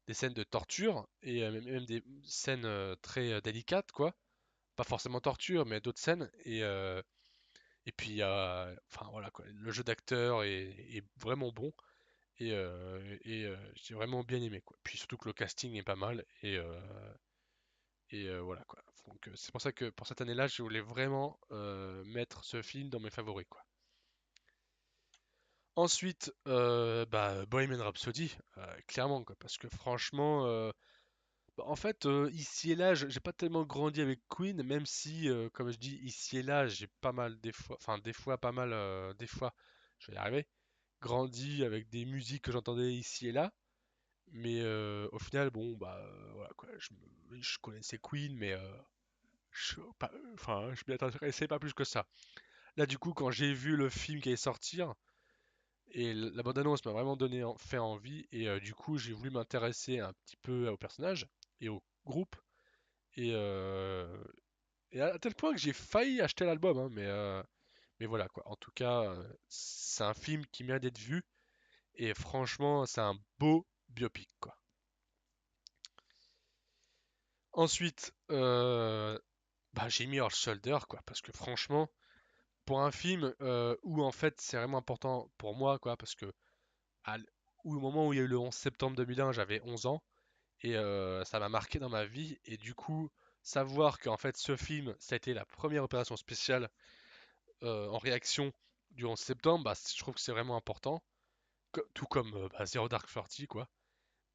des scènes de torture et même des scènes très délicates, quoi. Pas forcément torture, mais d'autres scènes. Et puis, enfin voilà, quoi. Le jeu d'acteur est vraiment bon et j'ai vraiment bien aimé, quoi. Puis surtout que le casting est pas mal et voilà, quoi. Donc c'est pour ça que pour cette année-là, je voulais vraiment mettre ce film dans mes favoris, quoi. Ensuite, bah, Bohemian Rhapsody, clairement, quoi, parce que franchement, bah, en fait, ici et là, j'ai pas tellement grandi avec Queen, même si, comme je dis, ici et là, j'ai pas mal des fois, enfin des fois pas mal, des fois, je vais y arriver, grandi avec des musiques que j'entendais ici et là, mais au final, bon, bah voilà quoi, je connaissais Queen, mais enfin, je m'y intéressais pas plus que ça. Là, du coup, quand j'ai vu le film qui allait sortir, et la bande-annonce m'a vraiment fait envie, et du coup, j'ai voulu m'intéresser un petit peu au personnage et au groupe, et, et à tel point que j'ai failli acheter l'album, hein, mais voilà quoi. En tout cas, c'est un film qui mérite d'être vu, et franchement, c'est un beau biopic quoi. Ensuite, bah, j'ai mis Earl Shoulder quoi, parce que franchement, pour un film où en fait c'est vraiment important pour moi quoi, parce que à l- au moment où il y a eu le 11 septembre 2001, j'avais 11 ans. Et ça m'a marqué dans ma vie. Et du coup, savoir qu'en fait ce film, ça a été la première opération spéciale en réaction du 11 septembre, bah, je trouve que c'est vraiment important. Tout comme bah, Zero Dark Thirty, quoi.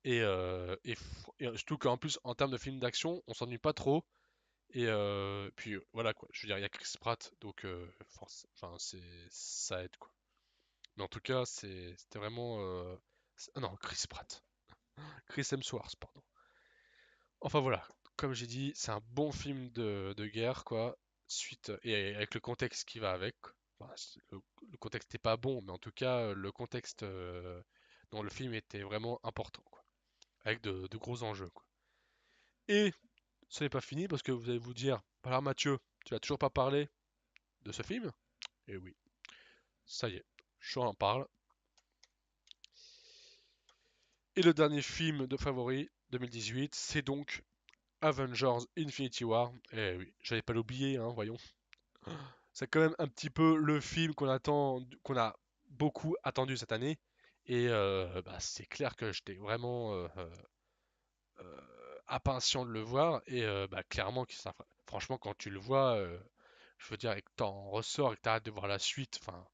Et surtout qu'en plus, en termes de film d'action, on s'ennuie pas trop. Et puis voilà, quoi. Je veux dire, il y a Chris Pratt, donc enfin, ça aide, quoi. Mais en tout cas, c'était vraiment. Ah non, Chris Pratt. Chris Hemsworth, pardon. Enfin voilà, comme j'ai dit, c'est un bon film de guerre, quoi. Suite, et avec le contexte qui va avec. Enfin, le contexte n'est pas bon, mais en tout cas, le contexte dans le film était vraiment important, quoi. Avec de gros enjeux, quoi. Et ce n'est pas fini parce que vous allez vous dire, alors Mathieu, tu vas toujours pas parler de ce film? Et oui, ça y est, j'en parle. Et le dernier film de favori 2018, c'est donc Avengers Infinity War. Et oui, j'allais pas l'oublier, hein, voyons. C'est quand même un petit peu le film qu'on a beaucoup attendu cette année. Et bah, c'est clair que j'étais vraiment impatient de le voir. Et bah, clairement, franchement, quand tu le vois, je veux dire, et que t'en ressors et que t'arrêtes de voir la suite, enfin,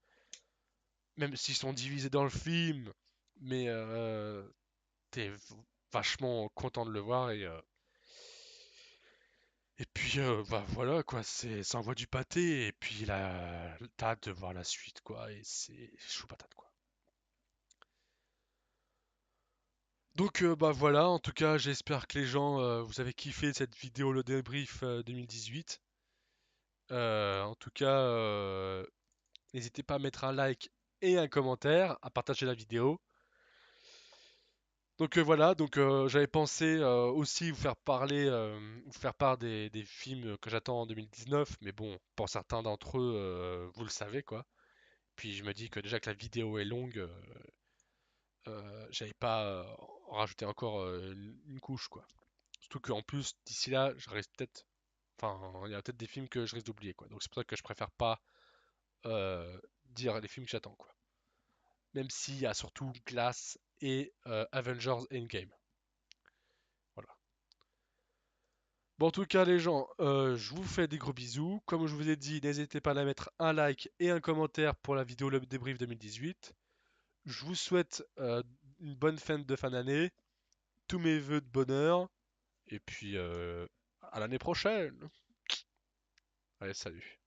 même s'ils sont divisés dans le film, mais t'es vachement content de le voir. Et puis bah voilà quoi, ça envoie du pâté et puis là t'as hâte de voir la suite quoi et c'est chaud patate quoi. Donc bah voilà, en tout cas j'espère que les gens vous avez kiffé cette vidéo le débrief 2018. En tout cas n'hésitez pas à mettre un like et un commentaire, à partager la vidéo. Donc voilà, donc j'avais pensé aussi vous faire parler, vous faire part des films que j'attends en 2019, mais bon, pour certains d'entre eux, vous le savez quoi. Puis je me dis que déjà que la vidéo est longue, j'avais pas en rajouter encore une couche quoi. Surtout qu'en plus d'ici là, je risque peut-être, enfin il y a peut-être des films que je risque d'oublier quoi. Donc c'est pour ça que je préfère pas dire les films que j'attends quoi. Même s'il y a surtout Glass et Avengers Endgame. Voilà. Bon, en tout cas, les gens, je vous fais des gros bisous. Comme je vous ai dit, n'hésitez pas à mettre un like et un commentaire pour la vidéo le débrief 2018. Je vous souhaite une bonne fin d'année, tous mes vœux de bonheur, et puis à l'année prochaine. Allez, salut.